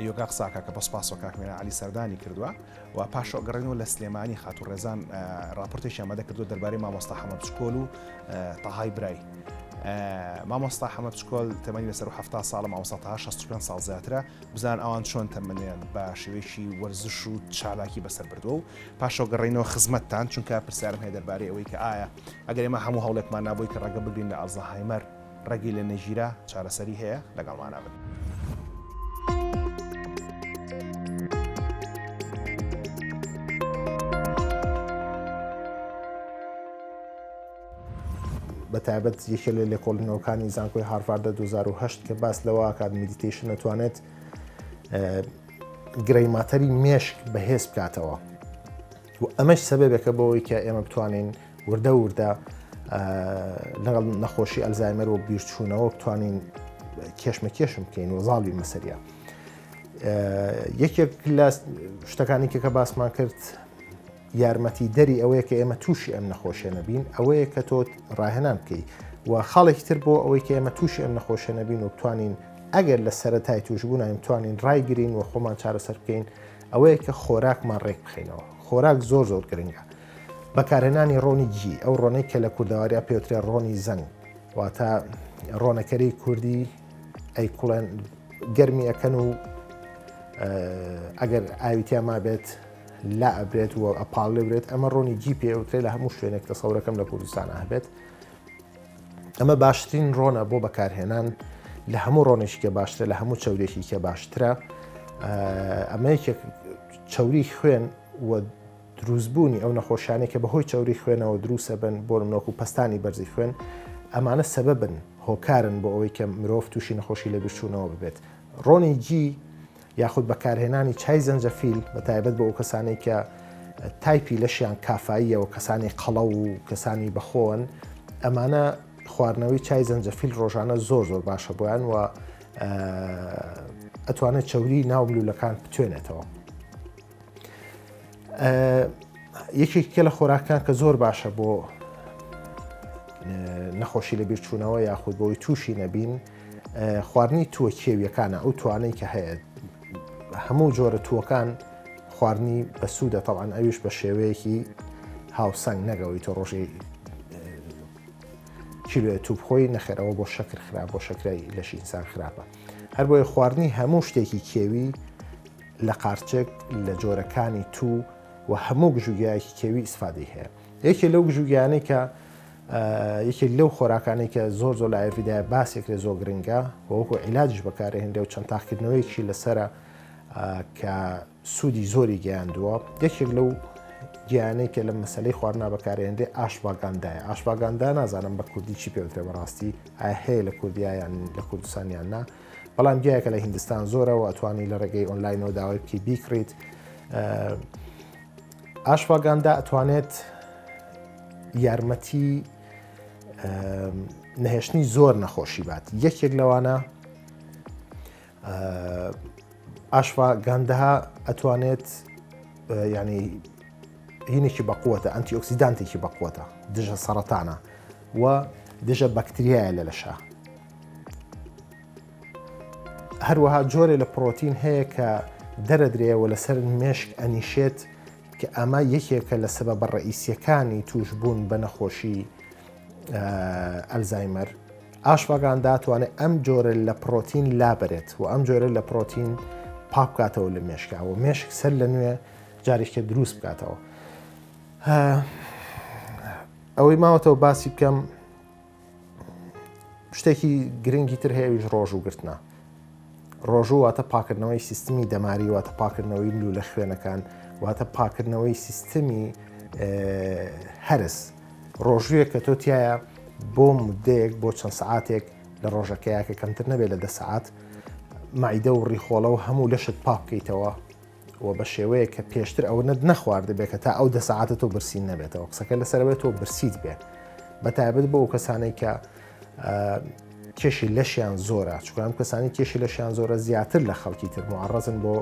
یۆگا قساکە کە بە سپاس و کاکمێنە علی سەردانی کردووە و پاشۆ گەڕێنەوە لە سلێمانی خاتو ڕێزان راپۆرتێکی ئامادە کردو دەربارەی مامۆستا حەمەد بچکۆل و تەهای برای مامۆستا حەمەد بچکۆل تەمەنی لەسەر 70 ساڵە مامۆستا تەها 65 ساڵ زیاترە بزان ئەوان چۆن تەمەنیان بە شێوەیەکی وەرزش و چالاکی بەسەر بردووە و پاشۆ گەڕێنەوە خزمەتتان چونکە پرسیارم هەیە دەربارەی ئەوەی کە ئایا ئەگەر ئێمە هەموو هەوڵێکمان نابووی کە ڕەگە بگرین لە ئەڵزەهایمەر ڕێگی لە نەژیرە چارەسەری هەیە لەگەڵمان نابن. بەتایبەت یەکێ لە لێکۆڵینەوەکانی زانکۆی هارڤاردە 2008 کە باس لەوە کات میدیتیشن دەتوانێت گرەیماتەری مێشک بەهێز بکاتەوە و ئەمەش سەبەبێکە بەوەی کە ئێمە بتوانین وردە لەگەڵ نەخۆشی ئەلزایمەر و بیرچوونەوە بتوانین کێشمەکێشم بکەین و زاڵی مەسەریە. یەکێک لە شتەکانی کە باسمان کرد یارمەتی دەری ئەوەیە کە ئێمە تووشی ئەم نەخۆشیە نەبین ئەوەیە کە تۆ ڕاهێنان بکەیت و خاڵێکی تر بۆ ئەوەی کە ئێمە تووشی ئەم نەخۆشیە نەبین و بتوانین ئەگەر لە سەرەتای توشبوون بتوانین ڕایگرین و خۆمان چارەسەر بکەین ئەوەیە کە خۆراکمان ڕێک بخینەوە. خۆراک زۆر گرنگە. بەکارهێنانی ڕۆنی جی ئەو ڕۆنەی کە لە کورداواریا پێوترێ ڕۆنی زەنگ واتە ڕۆنەکەری کوردی ئەیکوڵێن گەرمی ئەەکەن و ئەگەر ئاویتیا ما بێت لا ئەبرێت و ئەپاڵ لێبرێت ئەمە ڕۆنی جی پێوترێ لە هەموو شوێنێک تەسەورەکەم لە کوردستانە هەبێت. ئەمە باشترین ڕۆنە بۆ بەکارهێنان لە هەموو ڕۆنێکی کە باشترە لە هەموو چاورێکی کە باشترە. ئەمە یەکێک چاوری خوێن و دروستبوونی ئەو نەخۆشیانەی کە بەهۆی چاوری خوێنەوە دروستە بن بۆ نۆکو پستانی بەرزی خوێن ئەمانە سەبەبن هۆکارن بۆ ئەوەی کە مرۆڤ تووشی نەخۆشی لە بیرچوونەوە ببێت. ڕۆنی جی یاخود بەکارهێنانی چای زەنجەفیل بە تایبەت بە ئەو کەسانی کە تایپی لەشیان کافاییە و کەسانی قەڵە و کەسانی بەخۆن ئەمانە خواردنەوەی چای زەنجەفیل ڕۆژانە زۆر باشە بۆیان و ئەتوانێت چاوری ناو ملوولەکان بتوێنێتەوە. یەکێکە لە خۆراکان کە زۆر باشە بۆ نەخۆشی لە بیرچوونەوە یاخود بۆی تووشی نەبین خواردنی تووە کێویەکانە ئەو توانەی کە هەیە هەموو جۆرە تووەکان خواردنی بەسوودە تەڵان ئەویش بە شێوەیەکی هاوسنگ نەگەوەی تۆ ڕۆژی کیلوێ توپ خۆی نەخێرەوە بۆ شەکر خراپ بۆ شەکرای لەشی ئینسان خراپە. هەر بۆیە خواردنی هەموو شتێکی کێوی لە قارچێک لە جۆرەکانی تو و هەموو گژوگیایەکی کێوی ئیسفادەی هەیە. یەکێ لەو گژوگیانەی کە یەکێک لەو خۆراکانەی کە زۆر لە ئایڤیدای باسێکرێ زۆر گرنگە وەکو عیلاجش بەکارهێنرێ و چەند تاقیکردنەوەیکی لەسرە کە سوودی زۆری گەیاندووە. یەکێک لەو گیانەی کە لە مەسلەی خواردنا بەکارهێنرێ ئاشواگاندایە. ئاشواگاندا نازانم بە کوردی چی پێوترێ بەڕاستی ئایا هەیە لە کوردیایان لە کوردستانیان نا بەڵام گیایەکە لە هیندستان زۆرەوە ئەتوانی لە ڕێگەی ئۆنلاینەوە داوای بکەی بیکڕیت. ئاشواگاندا ئەتوانێت یارمەتی نەهێشتنی زۆر نەخۆشی بات. یەکێک لەوانە ئاشواگاندەها ئەتوانێت ینی هینێکی بەقوتە ئەنتی ئۆکسیدانتێکی بەقوتە دژە سەرەتانە و دژە بەکتریایە لە لەشە. هەروەها جۆرێ لە پرۆتین هەیە کە دەرەدرێەوە لەسەر مێشک ئەنیشێت کە ئەمە یەکێکە لە سەبەبە ڕئیسیەکانی توشبوون بە نەخۆشی ئەلزایمەر. ئاشواگاندا توانێت ئەم جۆرە لە پرۆتین لابرێت و ئەم جۆرە لە پرۆتین پاک بکاتەوە لە مێشکەوە مێشک سەر لە نوێ جارێککە دروست بکاتەوە. ئەوەی ماوەتەوە باسی بکەم شتێکی گرنگی تر هەیەویش ڕۆژ و گرتنە. ڕۆژوو واتە پاکردنەوەی سیستمی دەماری واتە پاکردنەوەی ملو لە خوێنەکان واتە پاکردنەوەی سیستمی هەرس ڕۆژوویە کە تۆ تایە بۆ مدەیەک بۆ چەند سعاتێک لە ڕۆژەکەیەکە کەمتر نەبێت لە 10 سعات مایدە و ڕیخۆڵە و هەموو لەشت پاک بکەیتەوە و بە شێوەیە کە پێشتر ئەو نەخوارد بێت کە تا ئەو 10 سعاتە تۆ برسین نەبێتەوە قسەکە لەسەرەوەی تۆ برسیت بێت بە تایبەت بۆ ئەو کەسانەی کە کێشی لەشیان زۆرە چکۆم کەسانی کێشی لەشیان زۆرە زیاتر لە خەڵکی تر معڕەزن بۆ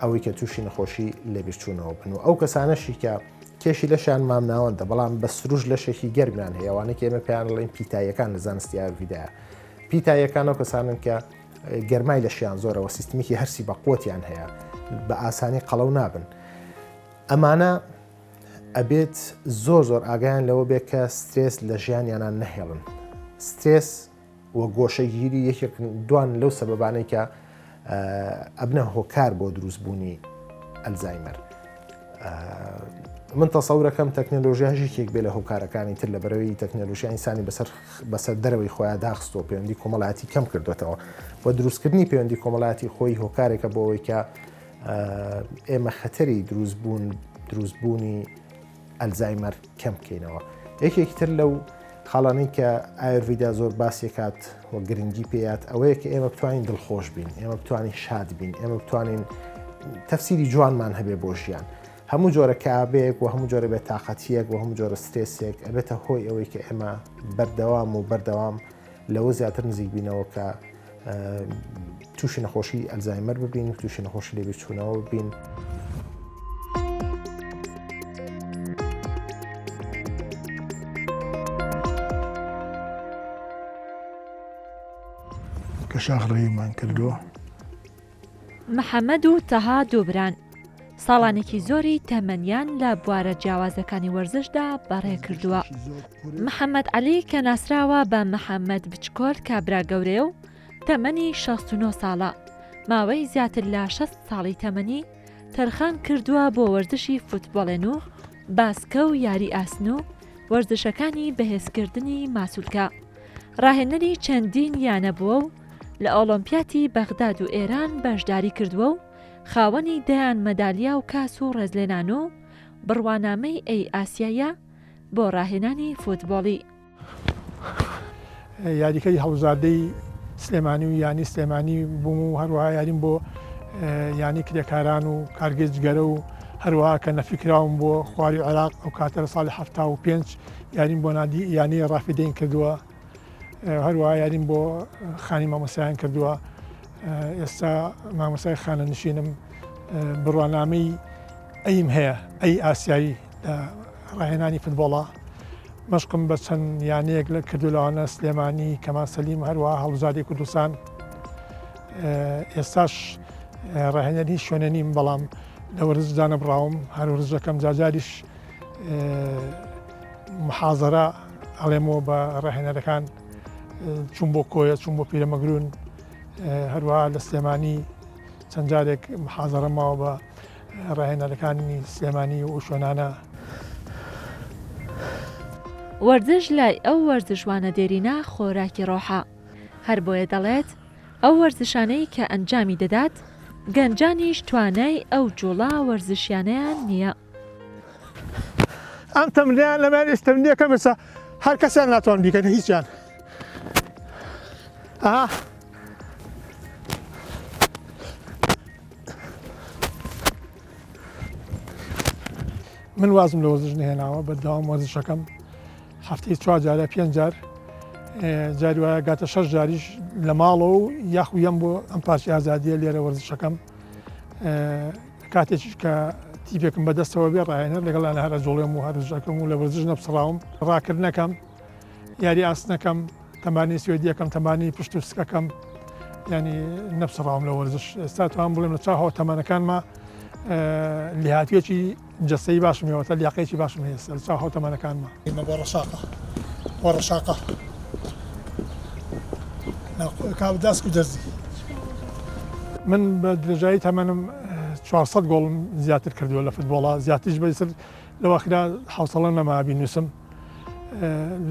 ئەوەی کە تووشی نەخۆشی لێبیرچوونەوە بن و ئەو کەسانەشی کە کێشی لەشیان مام ناوەندە بەڵام بە سروش لەشێکی گەرمیان هەیەوانە کە ئێمە پێیان لەڵێن پیتاییەکان لە زانستی یاریدایە پیتاییەکان ئەو کەسانن کە گەرمای لەشیان زۆرەوە سیستمێکی هەرسی بە قوتیان هەیە بە ئاسانی قەڵەو نابن ئەمانە ئەبێت زۆر ئاگایان لەوە بێت کە سترێس لە ژیانیانان نەهێڵن سترێس وە گۆشەگیری یەکێک دوان لەو سەبەبانەی کە ئەبنە هۆکار بۆ دروستبوونی ئەلزایمەر من تەسەورەکەم تەکنۆلۆژیاژی کێک بێ لە هۆکارەکانی تر لە بەرەوەی تەکنۆلۆژیا ئینسانی بەسەر دەرەوەی خۆیان داخستەوە پەیوەندی کۆمەڵایەتی کەم کردوێتەوە بۆ دروستکردنی پەیوەندی کۆمەڵایەتی خۆی هۆکارێکە بۆ ئەوەی کە ئێمە خەتەری دروستبوونی ئەلزایمەر کەم بکەینەوە یەکێکی تر لەو خاڵانەی کە ئایڤیدا زۆر باسیێکات و گرنگی پێات ئەوەیە کە ئێمە بتوانین دڵخۆش بین ئێمە بتوانین شاد بین ئێمە بتوانین تەفسیری جوانمان هەبێ بۆ ژیان هەموو جۆرە کابەیەک و هەموو جۆرە بێت تااقەتیەک و هەموو جۆرە سترێسێک ئەبێتە هۆی ئەوەی کە ئێمە بەردەوام لەوە زیاتر نزیک بینەوە کە تووشی نەخۆشی ئەلزایمەر ببین و تووشی نەخۆشی لێبیرچوونەوە ببین. کە شاخڕێیمان کردووە محەممەد و تەها دووبران ساڵانێکی زۆری تەمەنیان لە بوارە جیاوازەکانی وەرزشدا بەڕێ کردووە. محەممەد عەلی کە ناسراوە بە محەممەد بچکۆل کابرا گەورێ و تەمەنی 69 ساڵە ماوەی زیاتر لە 6 ساڵی تەمەنی تەرخان کردووە بۆ وەرزشی فوتبۆڵێن و باسکە و یاری ئاسن و وەرزشەکانی بەهێزکردنی ماسوولکە ڕاهێنەری چەندین یانەبووە و لە ئۆلۆمپیاتی بەغداد و ئێران بەشداری کردووە و خاوەنی دەیان مەدالیا و کاس و ڕێزلێنان و بڕوانامەی ئەی ئاسیایە بۆ ڕاهێنانی فوتبۆڵی. یاریکەی هەڵبژاردەی سلێمانی و یانی سلێمانی بووم و هەروەها یاریم بۆ یانی کرێکاران و کارگەزگەرە و هەروەها کە نەفیکراوم بۆ خواری عێراق ئەو کاتە لە ساڵی 75 یاریم بۆ نادی یانی ڕافیدەین کردووە هەروەها یاریم بۆ خانی مامۆسایان کردووە ئێستا مامۆسای خانە نشینم بڕوانامەی ئەیم هەیە ئەی ئاسیایی ڕاهێنانی فوتبۆڵە مەشقم بە چەند یانەیەک لە کردوولەوانە سلێمانی کەمان سەلیم هەروەها هەڵبژاردی کوردستان ئێستاش ڕاهێنەر هیچ شوێنە نیم بەڵام لە وەرزشدا نەبڕاوم هەر وەرزشەکەم جاجاریش محازەرە ئەڵێمەوە بە ڕاهێنەرەکان چوون بۆ کۆیە چوون بۆ پیرەمەگرون هەروەها لە سلێمانی چەند جارێک محازەرە ماوە بە ڕاهێنەرەکانی سلێمانی و شوێنانە. وەرزش لای ئەو وەرزشوانە دێرینە خۆراکی ڕۆحە هەر بۆیە دەڵێت ئەو وەرزشانەی کە ئەنجامی دەدات گەنجانیش توانای ئەو جوڵا وەرزشیانەیان نییە. ئەم تەمرینیان لەمایان ئێستەمرینیەکە مەسە هەر کەسیان ناتوان بیکەن هیچیان. من وازم لە وەرزش نهێناوە بەردەوام وەرزشەکەم هەفتەی 4 جارە 5 جار جاری وایە گاتە 6 جاریش لە ماڵەوە و یاخویم بۆ ئەم پارچی ئازادیە لێرە وەرزشەکەم کاتێکی کە تیپێکم بەدەستەوە بێ ڕاهێنەر لەگەڵ هەرە جوڵێم و هەرژەکەم و لە وەرزش نەپسڕاوم ڕاکردنەکەم یاری ئاسنەکەم تەمانی سوێدیەکەم تەمانی پشت و سکەکەم ینی نەپسڕاوم لە وەرزش ئێستا توان بڵێم لە چاهەوە تەمانەکانمە لێهاتوێکی جەستەی باشمیەوە تا لیاقەیەکی باشم هەیە لە چاهەوە تەمانەکانمە ئێمە بۆ ڕەشاقە کاوداسک و دەرزی من بە درێژایی تەمەنم 400 گۆڵم زیاتر کردووە لە فوتبۆڵە زیاتریش بەسەر لەوەخرا حوسەڵە نەما بینوسم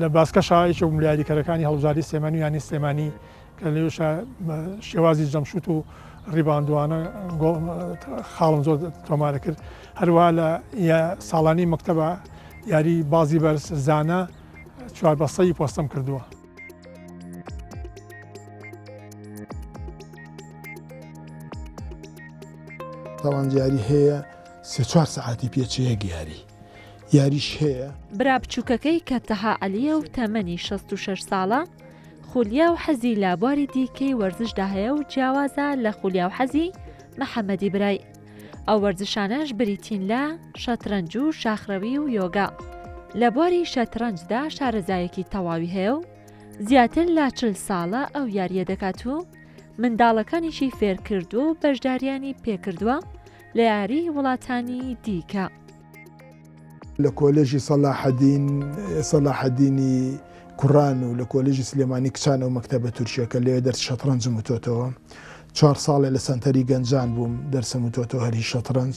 لە باسکەشایکی و ملیاریکەرەکانی هەڵبژاردی سلێمانی و یانی سلێمانی کە لێش شێوازی جەمشوت و ڕیباندوانە خاڵم زۆر تۆمارە کرد هەروە لە ساڵانی مەکتەبە یاری بازی بەرز زانە 400 پۆستەم کردووە. تاوان دیاری هەیە 3-4 ساعتی پێچەیەک یاریش هەیە. برا بچووکەکەی کە تەها عەلیە و تەمەنی 66 ساڵە خولیا و حەزی لە بواری دیکەی وەرزشدا هەیە و جیاوازە لە خولیا و حەزی محەممەدی برای. ئەو وەرزشانەش بریتین لە شەترەنج و شاخرەوی و یۆگا. لە بواری شەترەنجدا شارەزایەکی تەواوی هەیە و زیاتر لە 40 ساڵە ئەو یاریە دەکات و منداڵەکانیشی فێر کردو و بەشداریانی پێکردووە لە یاری وڵاتانی دیکە. لە کۆلێژی سەلاحەدینی کوڕان و لە کۆلێژی سلێمانی کچانە و مەکتەبە تورکیەکە لێ دەرس شەترەنجم وتۆتەوە 4 ساڵێ لە سنتەری گەنجان بووم دەرسم وتۆتەوە هەری شەترەنج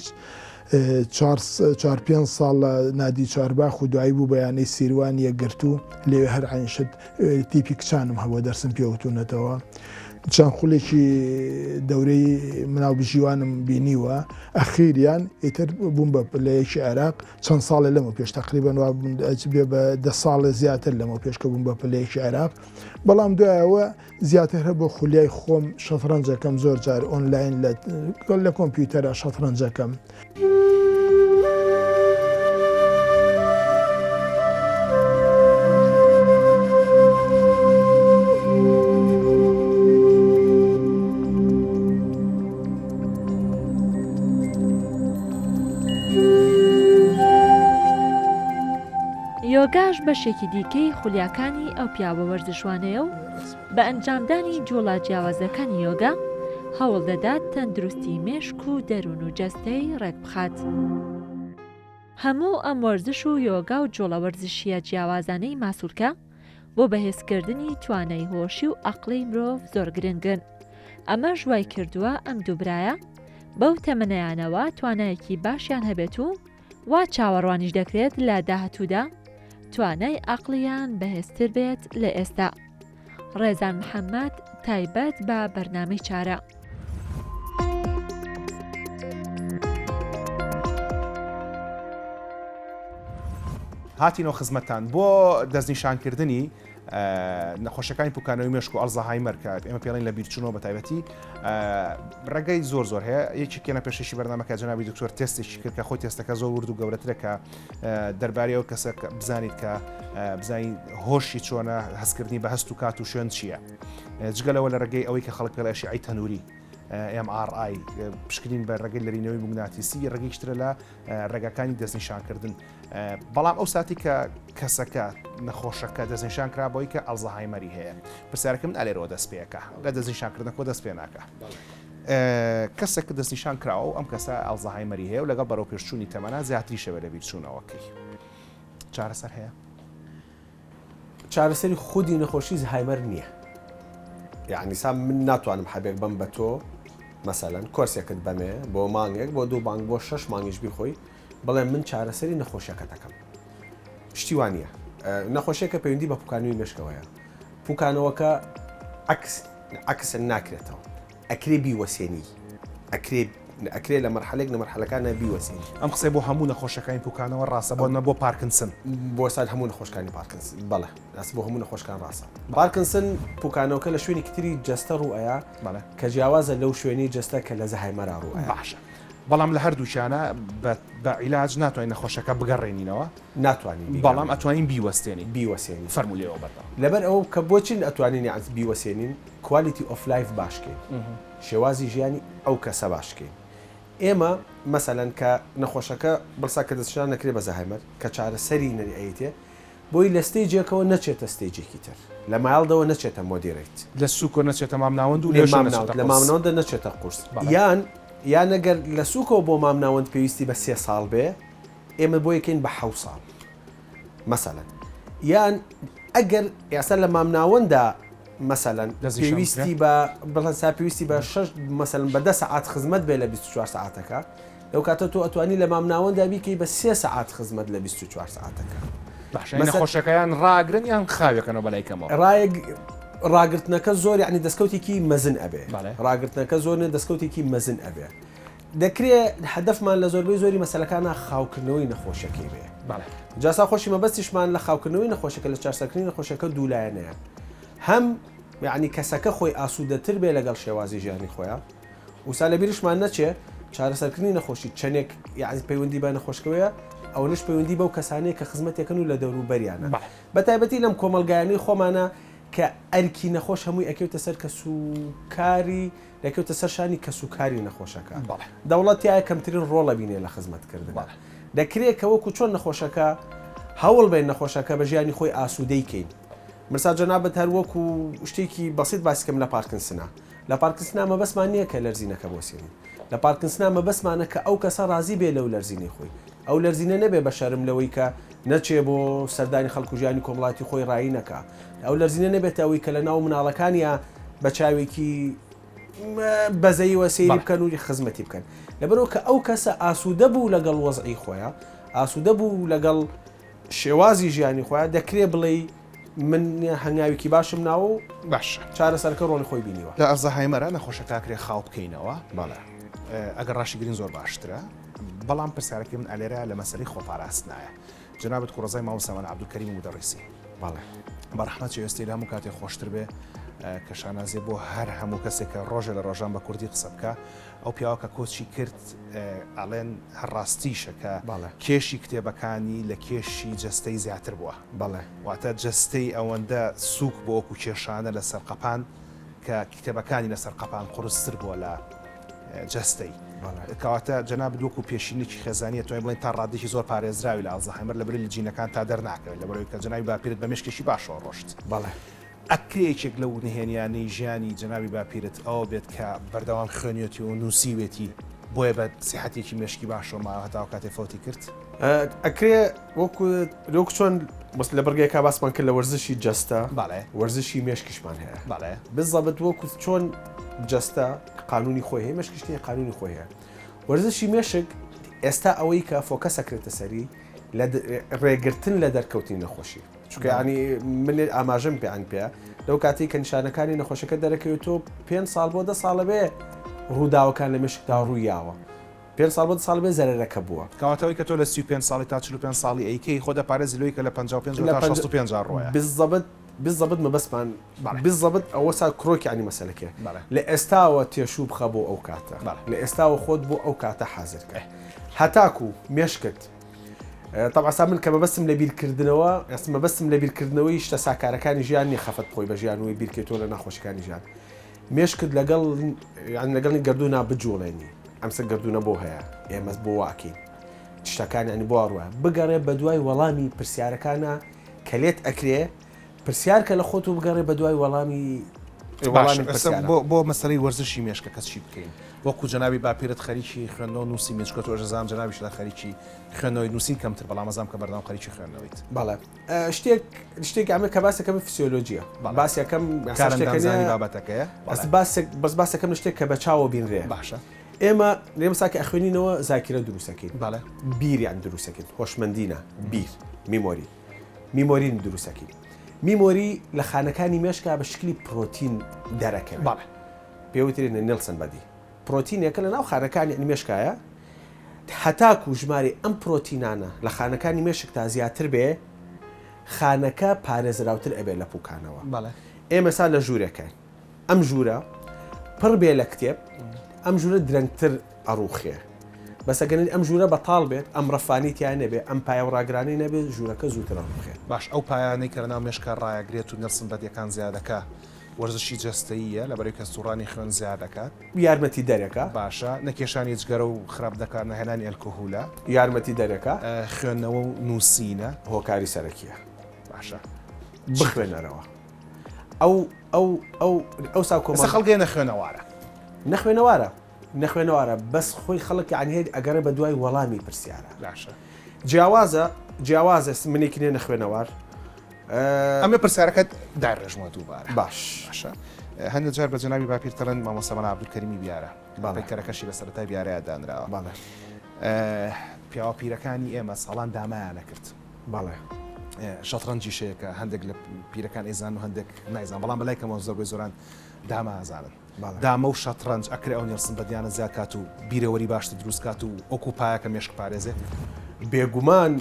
4-5 ساڵ لە نادی چارباخ و دوایی بوو بەیانەی سیروان یەکگرت و لێوێ هەر عینشت تیپی کچانم هەبووە دەرسم پێوتونەتەوە. چەند خولێکی دەورەی مناوبژیوانم بینیوە ئەخیریان ئیتر بووم بە پلەیەکی عێراق چەند ساڵێ لەمە پێش تقریبان بێ بە 10 ساڵە زیاتر لەمە پێشکە بووم بە پلەیەکی عێراق. بەڵام دوایەوە زیاتر هە بۆ خولیای خۆم شەترەنجەکەم زۆر جار ئۆنلاین لە کۆمپیوتەرە شەترەنجەکەم. یۆگاش بەشێکی دیکەی خولیاکانی ئەو پیاوە وەرزشوانەیە و بە ئەنجامدانی جۆڵا جیاوازەکانی یۆگا هەوڵ دەدات تەندروستی مێشک و دەروون و جەستەی ڕێک بخات. هەموو ئەم وەرزش و یۆگا و جۆڵە وەرزشیە جیاوازانەی ماسوولکە بۆ بەهێزکردنی توانای هۆشی و عەقڵی مرۆڤ زۆر گرنگن. ئەمە ژوای کردووە ئەم دووبرایە بەو تەمەنەیانەوە توانایەکی باشیان هەبێت و وا چاوەڕوانیش دەکرێت لە داهاتوودا توانای عەقڵیان بەهێزتر بێت لە ئێستا. ڕێزان محەممەد تایبەت بە بەرنامەی چارە. هاتینەوە خزمەتان بۆ دەستنیشانکردنی نەخۆشەکانی پوکانەوەی مێشک و ئەڵزەهایمەر کە ئێمە پێڵین لە بیرچوونەوە بە تایبەتی ڕێگەی زۆر هەیە. یەکی کێنە پێشەشی بەرنامەکە جەنابی دکتۆر تێستێکی کرد کە خۆی تێستەکە زۆر ورد و گەورەترە کە دەربارەی ئەو کەسە بزانیت کە بزانین هۆشی چۆنە هەستکردنی بە هەست و کات و شوێن چییە. جگەلەوە لە ڕێگەی ئەوەی کە خەڵک پێڵێشی ئەی تەنووری MRI پشکنین بە ڕێگەی لەرینەوەی موگناتیسی ڕێگەیشترە لە ڕێگەکانی دەستنیشانکردن. بەڵام ئەو ساتی کە کەسەکە نەخۆشەکە دەستنیشان کرا بۆی کە ئەڵزەهایمەری هەیە پرسیارەکەم ئالێرەوە دەست پێەکە لە دەستنیشانکردنەوە دەست پێ ناکە. کەسێک دەستنیشان کراوە و ئەم کەسە ئەڵزەهایمەری هەیە و لەگەڵ بەرەو پێشچوونی تەمەنا زیاتری شەوە لە بیرچوونەوەکەی چارەسەر هەیە. چارەسەری خودی نەخۆشی زەهایمەر نییە. یعنی سام من ناتوانم حەبێک بم بە تۆ مەسەلەن کۆرسێکت بەمێ بۆ مانگێک بۆ 2 مانگ بۆ 6 مانگیش بیخۆی بڵێ من چارەسەری نەخۆشیەکە دەکەم. پشتیوانیە نەخۆشیەکە پەیوەندی بە پوکانەوەی مێشکەوەیە. پوکانەوەکە عەکسن ناکرێتەوە ئەکرێ بیوەسێنی ئەکرێ لە مەرحەلێک لە مەرحەلەکانە بیوەسێنی. ئەم قسەی بۆ هەموو نەخۆشەکانی پوکانەوە ڕاستە بۆ بۆ پارکنسن بۆ سال هەموو نەخۆشەکانی پارکنسن بەڵێ دەست بۆ هەموو نەخۆشەکان ڕاستە. پارکنسن پوکانەوەکە لە شوێنی کتری جەستە ڕوئەیە کە جیاوازە لەو شوێنی جەستە کە لە زەهایمەرا ڕوئەیە. باشە بەڵام لە هەردووشانە بە عیلاج ناتوانین نەخۆشەکە بگەڕێنینەوە ناتوانین بەڵام ئەتوانین بیوەستێنین فەرمولەوە بەردەوام لەبەر ئەوە کە بۆچین ئەتوانین یعنی بیوەسێنین کوالیتی ئۆف لایف باشکەین شێوازی ژیانی ئەو کەسە باشکەین. ئێمە مەسەلەن کە نەخۆشەکە بڵسا کە دەستشان نەکرێ بە زەهایمەر کە چارەسەری نەریئەتێ بۆی لە ستێجێکەوە نەچێتە ستێجێکی تر لە مایڵدەوە نەچێتە مۆدیڕیت لە سوکۆ نەچێتە مامناوەند و لە مامناوەندە نەچێتە قورس یان ئەگەر لە سوکەوە بۆ مامناوەند پێویستی بە 3 ساڵ بێ ئێمە بۆ یەکەین بە 7 ساڵ مەسەلەن یان ئەگەر یاسا لە مامناوەندا مەسەلەن پێویستی بە بڵسا پێویستی بە 6 مەسەلەن بە 10 ساعات خزمەت بێ لە 24 ساعتەکە لەو کاتە تۆ ئەتوانی لە مامناوەندا بیکەی بە 3 ساعات خزمەت لە 24 ساعتەکە. نەخۆشەکەیان ڕاگرن یان خاوێکەنەوە بەلایکەمەوە ڕاگرتنەکە زۆر یعنی دەستکەوتێکی مەزن ئەبێ بەڵێ. ڕاگرتنەکە زۆر دەستکەوتێکی مەزن ئەبێ دەکرێت هەدەفمان لە زۆربەی زۆری مەسەلەکانە خاوکردنەوەی نەخۆشەکەی بێ جاسا خۆشی مەبەستیشمان لە خاوکردنەوەی نەخۆشەکە لە چارسەکردنی نەخۆشەکە دوولایەنەیە هەم یعنی کەسەکە خۆی ئاسوودەتر بێ لەگەڵ شێوازی ژیانی خۆیان وسا لە بیرشمان نەچێ چارەسەرکردنی نەخۆشی چەندێک یعنی پەیوەندی بە نەخۆشکەوەیە ئەو نش پەیوەندی بەو کەسانەیە کە خزمەتێکن و لە دەوروبەریانە بە تایبەتی لەم کۆمەلگایانەی خۆمانە کە ئەرکی نەخۆش هەمووی ئەکەوتە سەر کەسوکاری دەکەوتە سەر شانی کەسوکاری نەخۆشەکە دەوڵەتیایە کەمترین ڕۆڵە بینێ لە خزمەتکردن دەکرێت کە وەکو چۆن نەخۆشەکە هەوڵ بین نەخۆشەکە بە ژیانی خۆی ئاسوودەیکەین مرسا جەنابەت هەر وەکو شتێکی بەسیط باسیکەم لە پارکنسنا لە پارکنسنا مەبەسمان نییە کە لەرزینەکە بۆسیێنین لە پارکنسنا مەبەسمانە کە ئەو کەسە ڕازی بێ لەو لەرزینەی خۆی ئەو لەرزینە نەبێ بە شەرم لەوەی کە نەچێ بۆ سەردانی خەڵکو ژیانی کۆمەڵاتی خۆی ڕایی نەکە ئەو لەرزینە نەبێت ئەوەی کە لە ناو مناڵەکانیە بە چاوێکی بەزەیوە سەیری بکەن و خزمەتی بکەن لەبەرەوە کە ئەو کەسە ئاسوودە بوو لەگەڵ وەزعی خۆیان ئاسوودە بوو لەگەڵ شێوازی ژیانی خۆیان دەکرێت بڵێ من هەنگاوێکی باشم ناوە باش چارەسەرکە ڕۆڵی خۆی بینیوە لە ئەزەهایمەرە نەخۆشەکە خاو بکەینەوە بەڵێ ئەگەر ڕاشی گرین زۆر باشترە بەڵام پرسیارەکەی من ئەلێرە لە مەسەری خۆپاراستنایە جنابەت کوڕزای ماوەسەمانە عەبدولکەریم مودەڕیسی بەڵێ بەڕەحمەت وێستی لە هەموو کاتێک خۆشتر بێ کە شانازێ بۆ هەر هەموو کەسێک کە ڕۆژە لە ڕۆژان بە کوردی قسە بکە ئەو پیاوەکە کۆچی کرد ئەڵێن هەڕاستیشەکە کێشی کتێبەکانی لە کێشی جەستەی زیاتر بووە بەڵێ واتە جەستەی ئەوەندە سووک بۆ وەکو کێشانە لەسەر قەپان کە کتێبەکانی لەسەر قەپان قورستر بووە لە جەستەی کەواتە جەناب دووەکو پێشینێکی خێزانیە توانای بڵێن تا ڕادێکی زۆر پارێزراوی لە ئەڵزەهایمەر لەبەر لە جینەکان تا دەرناکەوێت لەبەرەوەی کە جەنابی باپیرت بە مشکێکی باشەوە ڕۆشت بەڵێ ئەکرێکێک لەو نهێنیانەی ژیانی جەنابی باپیرت ئەوە بێت کە بەردەوام خوێنیەتی و نووسیوێتی بۆیە بە سیحەتێکی مشکی باشەوە ما هەتاو کاتێ فەوتی کرد ئەکرێ وەکو چۆن لە بەرگەیەکا باسمان کرد لە وەرزشی جەستە باڵێ وەرزشی مێشکیشمان هەیە باڵێ بزەبت وەکو چۆن جەستە قانونی خۆی هەیە مشکشتی قانونی خۆی هەیە وەرزشی مێشک ئێستا ئەوەی کە فۆکەسەکرێتە سەری لە ڕێگرتن لە دەرکەوتنی نەخۆشی چونکە ینی من ئاماژەم پێیان پێ لەو کاتی کە نیشانەکانی نەخۆشەکە دەرەکەوێت تۆ 5 ساڵ بۆ 10 ساڵە بێ ڕووداوەکان لە مشکدا ڕوویاوە 5 ساڵ بۆ 10 ساڵ بێ زەرەرەکە بووە کەواتەوەی کە تۆ لە 35 ساڵی تا 45 ساڵی ئەیکەی خۆ دەپارێزی لەوەی کە لە 55 تا 65 ڕۆیە بالضبط مەبەستمان بالضبط ئەوە سا کڕۆکی عنی مەسەلەکە لە ئێستاوە تێشوو بخە بۆ ئەو کاتە لە ئێستاوە خۆت بۆ ئەو کاتە حازرکە هەتاکو مێشکت طبعا من کە مەبەستم لە بیرکردنەوە مەبەستم لە بیرکردنەوەی شتە ساکارەکانی ژیان نیە خەفەت خۆی بە ژیانەوەی بیرکێتەوە لە ناخۆشەکانی ژیان مێشکت لەگەڵی گردوونا بجوڵێنی ئەمسە گردوونە بۆ هەیە ئێمە بۆ واکەین شتەکانی ئەنی بۆ ڕوە بگەڕێ بە دوای وەڵامی پرسیارەکانە کە لێت ئەکرێ پرسیار کە لە خۆت و بگەڕێ بە دوای وەڵامی بۆ مەسەلەی وەرزشی مێشکە کەس چی بکەین وەکو جەنابی باپیرت خەریکی خوێندنەوە نووسی مێشکەوە ئەژەزانام جەنابیش لە خەریکی خوێندنەوەی نووسی کەمتر بەڵام ئەزانم کە بەردەوام خەریکی خوێندنەوەیت بەڵێ شتێک ئەمە کە باسەکەم فسیۆلۆژیە باسیەکەم بابەتەکەیە بەس باسەکەم شتێک کە بە چاوە بینڕێ باشە ئێمە لێمەساکە ئەخوێنینەوە زاکرە دروستەکەین بەڵێ بیریان دروستەکەین هۆشمەندینە بیر میمۆرین دروستەکەین میمۆری لە خانەکانی مێشکا بە شکلی پرۆتین دەرەکەن پێوترێنە نێلسن بەدی پرۆتینێکە لە ناو خانەکانی مێشکایە هەتاکو ژماری ئەم پرۆتینانە لە خانەکانی مێشک تا زیاتر بێ خانەکە پارێزراوتر ئەبێ لە پوکانەوە ئێمە سا لە ژوورەکەین ئەم ژوورە پڕ بێ لە کتێب ئەم ژوورە درەنگتر ئەڕوخێ بەسەگەنین ئەم ژوورە بەتاڵ بێت ئەم ڕەفانیتیان نەبێ ئەم پایە و ڕاگرانی نەبێت ژوورەکە زووتر ڕوخێت باش ئەو پایانەی کە لەناو مێشکە ڕایەگرێت و نەرسم بەدیەکان زیادەکە وەرزشی جەستەییە لەبەرەوەی کە سوڕانی خوێن زیاد دەکات یارمەتی دەرەکە باشە نەکێشانی جگەرە و خراپ دەکات نەهێنانی ئەلکۆهولە یارمەتی دەرەکە خوێندنەوە و نووسینە هۆکاری سەرەکیە باشە بخوێنەرەوە ئەو ساکۆمە خەڵگەی نەخوێنەوارە نەخوێنەوارە بەس خۆی خەڵک عنهێت ئەگەرە بە دوای وەڵامی پرسیارە باشە جیاوازە منێکی نێ نەخوێنەوار ئەمە پرسیارەکەت داڕێژمە دووبارە باشە هەندێک جار بە جەنابی باپیرتەڵەن مامۆستەمانە عەبدولکەریمی بیارە باڵێکەرەکەشی بە سەرەتای بیارەیە دانراوە باڵێ پیاوە پیرەکانی ئێمە ساڵان دامایانە کرد باڵێ شەترەنجی شەیەکە هەندێک لە پیرەکان ئێزان و هەندێک نایزان بەڵام بەلایکەمەوە زۆربەی زۆران داما ئازانن دامە و شەترەنج ئەکرێ ئەو نێرسن بەدیانە زیاد کات و بیرەوەری باشتر دروست کات و ئۆکوپایەکە مێشک پارێزێ بێگومان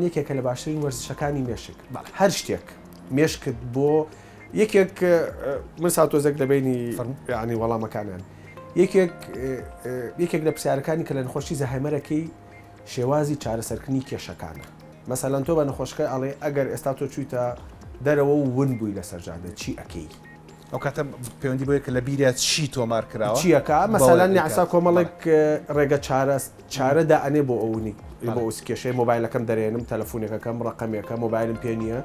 یەکێکە لە باشترین وەرزشەکانی مێشک هەر شتێک مێشکت بۆ یەکێک من ساتۆزێک لەبینی ینی وەڵامەکانیان یەکێک لە پرسیارەکانی کە لە نەخۆشی زەهایمەرەکەی شێوازی چارەسەرکردنی کێشەکانە مەسەلەن تۆ بە نەخۆشەکە ئەڵێ ئەگەر ئێستا تۆ چوویتە دەرەوە و ون بووی لەسەر جادە چی ئەەکەی ئەو کاتە پەیوەندی بۆیە کە لە بیرات چی تۆمار کراوە چیەکە مەسەلەن نیعسا کۆمەڵێک ڕێگە چارەدا ئەنێ بۆ ئەوونی بۆ ئوسکێشەی مۆبایلەکەم دەرێنم تەلەفۆنێکەکەم ڕقەمێکە مۆبایلم پێ نییە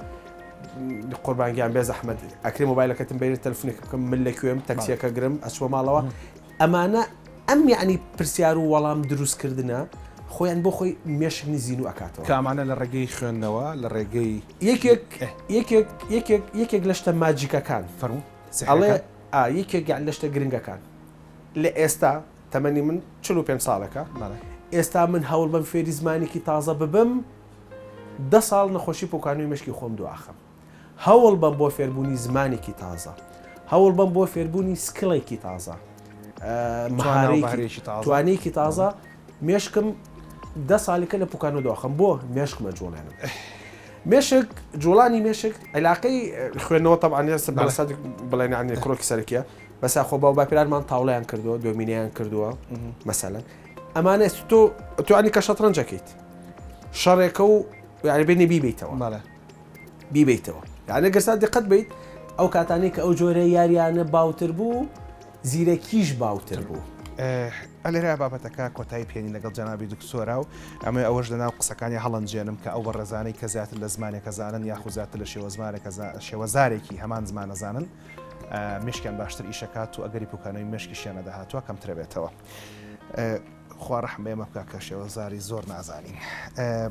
قوربانگیان بێ زەحمەت ئەکرێ مۆبایلەکەتم بێت تەلفۆنێک بکەم من لەکوێم تەکسیەکە گرم ئەچوە ماڵەوە ئەمانە ئەم یعنی پرسیار و وەڵام دروستکردنە خۆیان بۆ خۆی مێشکنی زیین و ئەکاتەوە کامانە لە ڕێگەی خوێندنەوە لە ڕێگەی یەکێک لە شتە ماجیکەکان فەرموو ئەڵێ یەکێک لە شتە گرنگەکان لە ئێستا تەمەنی من 45 ساڵەکە ئێستا من هەوڵ بەم فێری زمانێکی تازە ببم 10 ساڵ نەخۆشی پۆکانوی مشکی خۆم دواخم هەوڵ بەم بۆ فێربوونی زمانێکی تازە هەوڵ بەم بۆ فێربوونی سکڵێکی تازە توانەیەکی تازە مێشکم 10 ساڵێکە لە پۆکانۆ دواخم بۆ مێشکمە جوڵێنم مێشک جوڵانی مێشک علاقەی خوێنەوە تەبعاان بەسادێک بڵێن عنی کڕۆکی سەرکیە بەسا خۆ باو باپیرانمان تاوڵیان کردووە دۆمینیان کردووە مەسەلەن ئەمانە توانی کە شەترەنجەکەیت شەڕێکە و یعنی بینی بیبیتەوە بیبیتەوە یعنی گەرسا دقت بیت ئەو کاتانی کە ئەو جۆرە یاریانە باوتر بوو زیرەکیش باوتر بوو ئەلێرا بابەتەکە کۆتایی پێێنی لەگەڵ جەنابی دکتۆرا و ئەمە ئەوەش لەناو قسەکانی هەڵەنجێنم کە ئەو بەڕێزانەی کە زیاتر لە زمانێکە زانن یاخوزاتر لە شێوەزارێکی هەمان زمانەزانن مشکیان باشتر ئیشەکات و ئەگەری پوکانەوەی مشکیشیانە داهاتوە کەم ترەبێتەوە خوا ڕەحم بێمە بکە کە شێوەزاری زۆر نازانین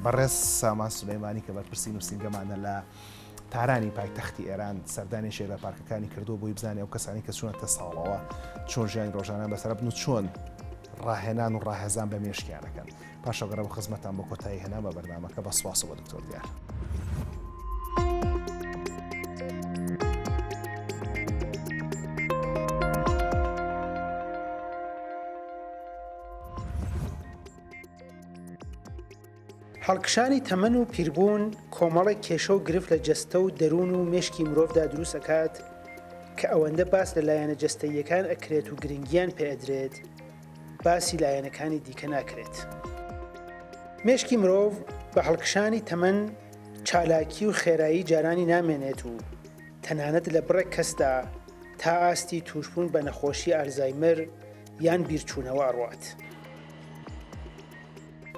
بەڕێز سامان سولەیمانی کە بەرپرسی نووسینگەمانە لە تارانی پایتەختی ئێران سەردانی شێرە پارکەکانی کردو بۆی بزانێ ئەو کەسانی کە چوونەتە ساڵەوە چۆن ژیانی ڕۆژانە بەسەر بن و چۆن ڕاهێنان و ڕاهێزان بە مێشکیانەکەن پاشەگەڕە بە خزمەتان بۆ کۆتایی هێنا بە بەرنامەکە بە سوپاس بۆ دکتۆر دیار. هەڵکشانی تەمەن و پیربوون کۆمەڵێک کێشە و گرفت لە جەستە و دەروون و مێشکی مرۆڤدا دروست ئەکات کە ئەوەندە باس لە لایەنە جەستەییەکان ئەکرێت و گرنگیان پێدرێت باسی لایەنەکانی دیکە ناکرێت. مێشکی مرۆڤ بە هەڵکشانی تەمەن چالاکی و خێرایی جارانی نامێنێت و تەنانەت لە بڕێک کەسدا تا ئاستی توشبوون بە نەخۆشی ئالزایمەر یان بیرچوونەوە ئەڕوات.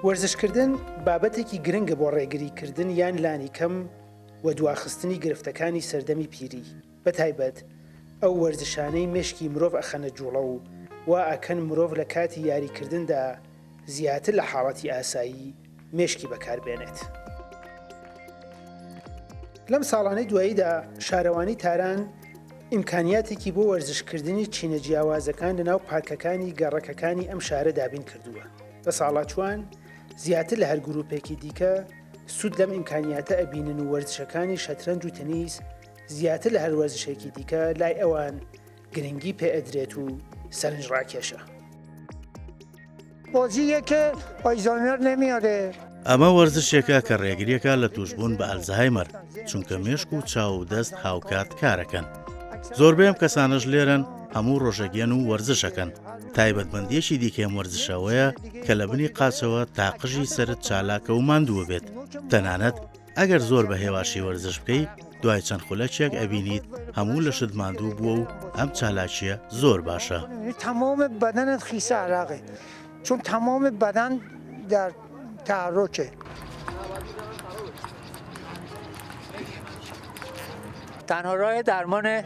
وەرزشکردن بابەتێکی گرنگە بۆ ڕێگریکردن یان لانی کەم و دواخستنی گرفتەکانی سەردەمی پیری بە تایبەت ئەو وەرزشانەی مێشکی مرۆڤ ئەخەنە جوڵە و وا ئەکەن مرۆڤ لە کاتی یاریکردندا زیاتر لە حاڵەتی ئاسایی مێشکی بەکاربێنێت. لەم ساڵانەی دواییدا شارەوانی تاران ئیمکانیاتێکی بۆ وەرزشکردنی چینە جیاوازەکان لەناو پارکەکانی گەڕەکەکانی ئەم شارە دابین کردووە. بە ساڵاتوان زیاتر لە هەر گروپێکی دیکە سوود لەم ئیمکانیاتە ئەبینن و وەرزشەکانی شەترەنج و تەنیس زیاتر لە هەر وەرزشێکی دیکە لای ئەوان گرنگی پێ ئەدرێت و سەرنج ڕاکێشە. بۆزیەکە ئایزۆمێر نەمیارێ. ئەمە وەرزشێکە کە ڕێگریەکە لە توشبوون بە ئەلزایمەر چونکە مێشک و چاو و دەست هاوکات کارەکەن. زۆربەی کەسانش لێرن هەموو ڕۆژەگەن و وەرزشەکەن. تایبەتمەندیەکی دیکەم وەرزشەوەیە کە لە بنی قاچەوە تاقژی سرت چالاکە و ماندووە بێت. تەنانەت ئەگەر زۆر بە هێواشی وەرزش بکەی دوای چەند خولەکێک ئەبینیت هەموو لە شت ماندوو بووە و ئەم چالاکیە زۆر باشە. تمام بدنت خیسە عراقی چون تمام بدن در تحرکه.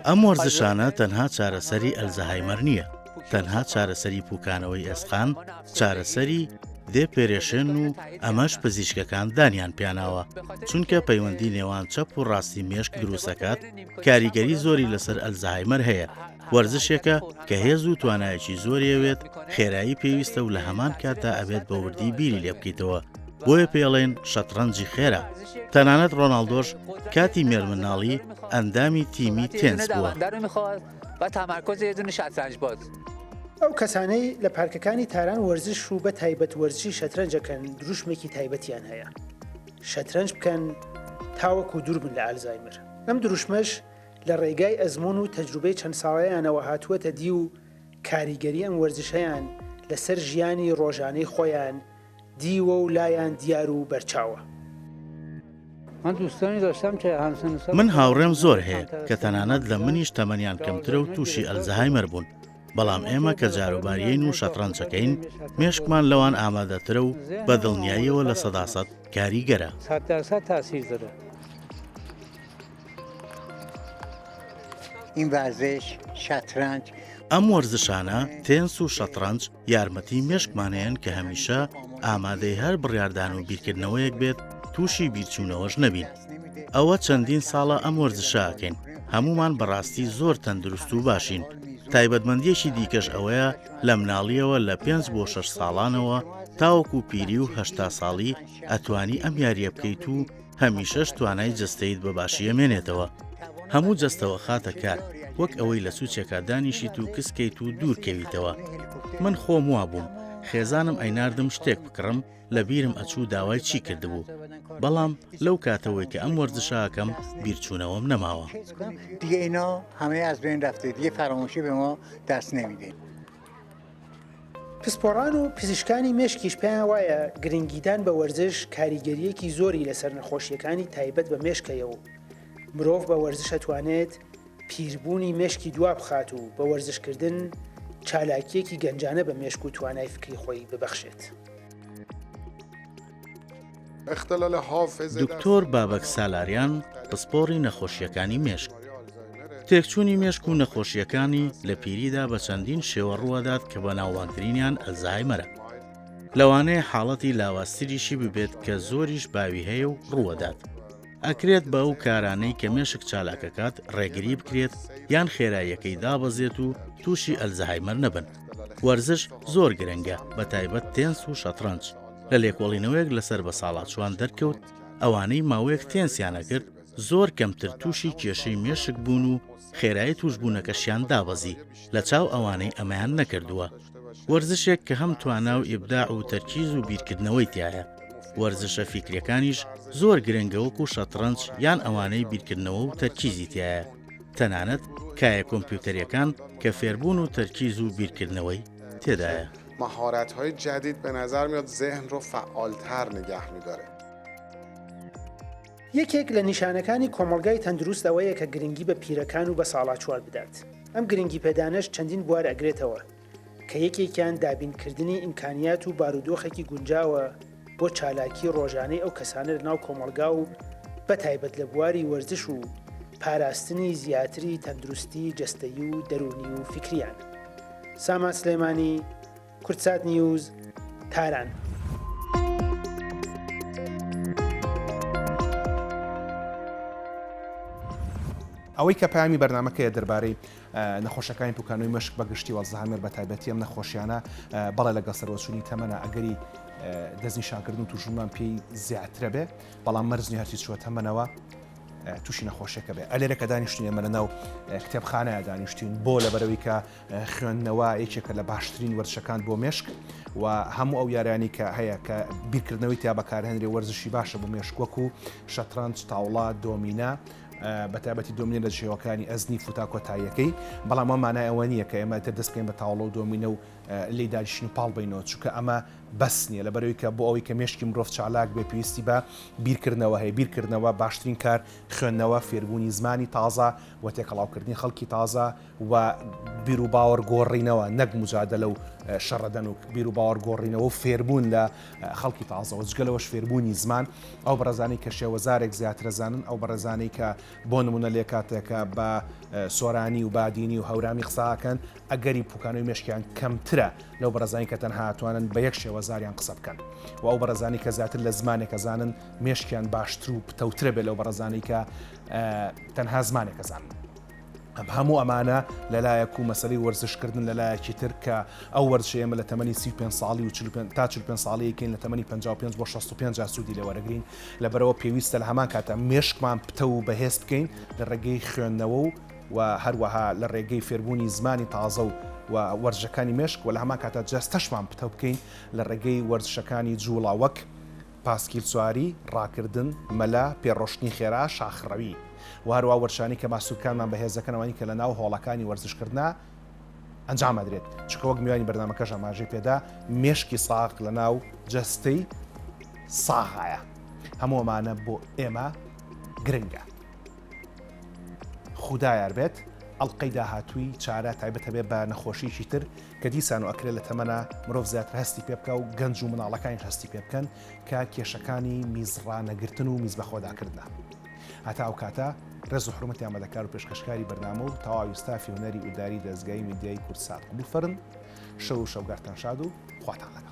ئەم وەرزشانە تەنها چارەسەری ئەلزەهایمەر نییە، تەنها چارەسەری پوکانەوەی ئەسقان چارەسەری دێپێرێشێن و ئەمەش پزیشکەکان دانیان پیاناوە چونکە پەیوەندی نێوان چەپ و ڕاستی مێشک دروستەکات کاریگەری زۆری لەسەر ئەلزەهایمەر هەیە. وەرزشێکە کە هێز و توانایەکی زۆریەوێت خێرایی پێویستە و لە هەمان کاتدا ئەبێت بە وردی بیری لێ بکەیتەوە بۆیە پێڵێن شەترەنجی خێرە. تەنانەت ڕۆناڵدۆش کاتی مێرمناڵی ئەندامی تیمی تێنس بووە. ئەو کەسانەی لە پارکەکانی تاران وەرزش و بە تایبەت وەرزشی شەترەنجەکەن دروشمێکی تایبەتیان هەیە. شەترەنج بکەن تاوەکو دوور بن لە ئالزایمر. ئەم دروشمەش لە ڕێگای ئەزمون و تەجروبەی چەند ساڵەیانەوە هاتووەتە دی و کاریگەری ئەم وەرزشەیان لەسەر ژیانی ڕۆژانەی خۆیان دیوە و لایەن دیار و بەرچاوە. من هاوڕێم زۆر هەیە کە تەنانەت لە منیش تەمەنیان کەمترە و تووشی ئەلزەهایمەر بوون. بەڵام ئێمە کە جاروباریین و شەترەنجەکەین مێشکمان لەوان ئامادەترە و بە دڵنیاییەوە لە سەداسەد کاریگەرە. این ورزش شطرنج ئەم وەرزشانە تێنس و شەترەنج یارمەتی مێشکمانەیەن کە هەمیشە ئامادەی هەر بڕیاردان و بیرکردنەوەیەک بێت تووشی بیرچوونەوەش نەبین. ئەوە چەندین ساڵە ئەم وەرزشاکەین هەمومان بەڕاستی زۆر تەندروست و باشین. تایبەتمەندیەکی دیکەش ئەوەیە لە مناڵیەوە لە 5 بۆ 6 ساڵانەوە تاوەکو پیری و 80 ساڵی ئەتوانی ئەم یاریە بکەیت و هەمیشەش توانای جەستەیت بە باشی ئەمێنێتەوە. هەموو جەستەوە خاتە کار وەک ئەوەی لە سوچێکا دانیشیت و کسکەیت و دوورکەویتەوە. من خۆم وا بووم خێزانم ئەیناردم شتێک بکڕم لە بیرم ئەچوو داوای چی کردبوو. بەڵام لەو کاتەوەی کە ئەم وەرزشاکەم بیرچوونەوەم نەماوە. دیگه اینا همه از بین رفته، دیگه فراموشی به ما دست نمیده. پسپۆڕان و پزیشکانی مێشکیش پێیان وایە گرنگیدان بە وەرزش کاریگەریەکی زۆری لەسەر نەخۆشیەکانی تایبەت بە مێشکەیە و مرۆڤ بە وەرزش ئەتوانێت پیربوونی مێشکی دوا بخات و بە وەرزشکردن چالاکیەکی گەنجانە بە مێشک و توانای فکری خۆی ببەخشێت. دکتۆر بابەک سالاریان پسپۆڕی نەخۆشیەکانی مێشک تێکچوونی مێشک و نەخۆشیەکانی لە پیریدا بە چەندین شێوە ڕوادات کە بە ناوبانترینیان ئەلزایمەرە. لەوانەیە حاڵەتی لاواستریشی ببێت کە زۆریش باوی هەیە و ڕوەدات. ئەکرێت بە ئەو کارانەی کە مێشک چالاکەکات ڕێگری بکرێت یان خێراییەکەی دابەزێت و تووشی ئەلزەهایمەر نەبن. وەرزش زۆر گرنگە بە تایبەت تێنس و شەترەنج. لە لێکۆڵینەوەیەک لەسەر بە ساڵاتچوان دەرکەوت ئەوانەی ماوەیەک تێنسیانە کرد زۆر کەمتر تووشی کێشەی مێشک بوون و خێرایی توشبوونەکەشیان دابەزی لە چاو ئەوانەی ئەمەیان نەکردووە. وەرزشێک کە هەم توانا و ئیبداع و تەرکیز و بیرکردنەوەی تایە. وەرزشە فیکریەکانیش زۆر گرنگەوەک و شەترەنج یان ئەوانەی بیرکردنەوە و تەرکیزی تایە. تەنانەت کایە کۆمپیوتەریەکان کە فێربوون و تەرکیز و بیرکردنەوەی تێدایە. مهارت‌های جدید به نظر میاد ذهن رو فعالتر نگه می‌داره. یەکێک لە نیشانەکانی کۆمەڵگای تەندروست ئەوەیە کە گرنگی بە پیرەکان و بە ساڵاتچوار بدات. ئەم گرنگی پێدانش چەندین بوار ئەگرێتەوە کە یەکێکیان دابینکردنی ئیمکانیات و بارودۆخێکی گونجاوە بۆ چالاکی ڕۆژانەی ئەو کەسانە لەناو کۆمەڵگا و بە تایبەت لە بواری وەرزش و پاراستنی زیاتری تەندروستی جەستەیی و دەرونی و فکریان. سامان سلێمانی، کورتسات نیوز، تاران. ئەوەی کە پامی بەرنمەکەیە دەربارەی نەخۆشەکانی پوکانەوەی مەشک بە گشتی وەڵزەهامێر بە تایبەتی ئەم نەخۆشیانە بەڵێ لەگەڵ سەرۆچوونی تەمەنە ئەگەری دەستنیشانکردن و توژمان پێی زیاترە بێ بەڵام مەرزنی هەرچی چوە تەمەنەوە تووشی نەخۆشیەکە بێ. ئەلێرە کە دانیشتین ئەمە لەناو کتێبخانەیە دانیشتین بۆ لەبەرەوەی کە خوێندنەوە یەکێکە لە باشترین وەرزشەکان بۆ مێشک و هەموو ئەو یارانی کە هەیە کە بیرکردنەوەی تا بەکارهێنرێ وەرزشی باشە بۆ مێشک وەکو شەترەنج، تاوڵا، دۆمینە بە تایبەتی دۆمینە لە ژێوەکانی ئەزنی فوتا کۆتاییەکەی. بەڵام ئەمانای ئەوە نییە کە ئێمە تر دەست بکەین بە تاوڵە و دۆمینە و لی داریشین و پاڵ بینەوە چونکە ئەمە بەس نییە لەبەرەوەی کە بۆ ئەوەی کە مێشکی مرۆڤ چالاک بێ پێویستی بە بیرکردنەوە هەیە. بیرکردنەوە باشترین کار خوێندنەوە، فێربوونی زمانی تازە و تێکەڵاوکردنی خەڵکی تازە و بیر و باوەڕ گۆڕینەوە نەک مجادلە و شەڕەدەن و بیر و باوەڕ گۆڕینەوە و فێربوون لە خەڵکی تازەوە جگەلەوەش فێربوونی زمان ئەو بەڕێزانەی کە شێوەزارێک زیاترەزانن ئەو بەڕێزانەی کە بۆ نمونە لێ کاتێکە بە سۆرانی و بادینی و هەورامی قساکەن ئەگەری پوکانەوەی مێشکیان کەمترە لەو بەڕێزانی کە تەنها ئەتوانن بە یەک شێوەزاریان قسە بکەن و ئەو بەڕێزانی کە زیاتر لە زمانێک ئەزانن مێشکیان باشتر و پتەوترە بێت لەو بەڕێزانی کە تەنها زمانێک ئەزانن. هەموو ئەمانە لەلایەک و مەسەری وەرزشکردن لەلایەکی تر کە ئەو وەرزشەیەمە لە تەمەنی 35 ساڵی و تا 45 ساڵیەکەین لە تەمەنی 55 بۆ 65 سوودی لە وەرەگرین لەبەرەوە پێویستە لە هەمان کاتە مێشکمان پتە و بەهێز بکەین لە ڕێگەی خوێندنەوە و هەروەها لە ڕێگەی فێربوونی زمانی تازە و وەرزەکانی مێشک و لە هەمان کاتە جەستەشمان پتە بکەین لە ڕێگەی وەرزشەکانی جوڵا وەک پاسکیل سواری، ڕاکردن، مەلا، پێڕۆشتنی خێرا، شاخڕەوی و هەروە وەرشانی کە ماسوولکانمان بەهێزەکەنەوەی کە لە ناو هۆڵەکانی وەرزشکردنا ئەنجامەدرێت چکە وەک میوانی بەرنامەکەش ئاماژەی پێدا مێشکی ساغ لە ناو جەستەی ساغایە هەموو ئەمانە بۆ ئێمە گرنگە. خودا یار بێت ئەڵلقەی داهاتووی چارە تایبەتە بێ بە نەخۆشیشی تر کە دیسان و ئەکرێت لە تەمەنە مرۆڤ زیاتر هەستی پێ بکە و گەنج و مناڵەکانی هەستی پێ بکەن کە کێشەکانی میزڕانەگرتن و میز بەخۆداکردن. هەتا ئەو کاتە ڕێز و حرمەتی ئامادەکار و پێشکەشکاری بەرنامە و تەواوی ستافی هونەری ئوداری دەستگای میدیای کورسات قبول فەرن شەو و شەوگارتان شاد و خواتان لەگەڵ.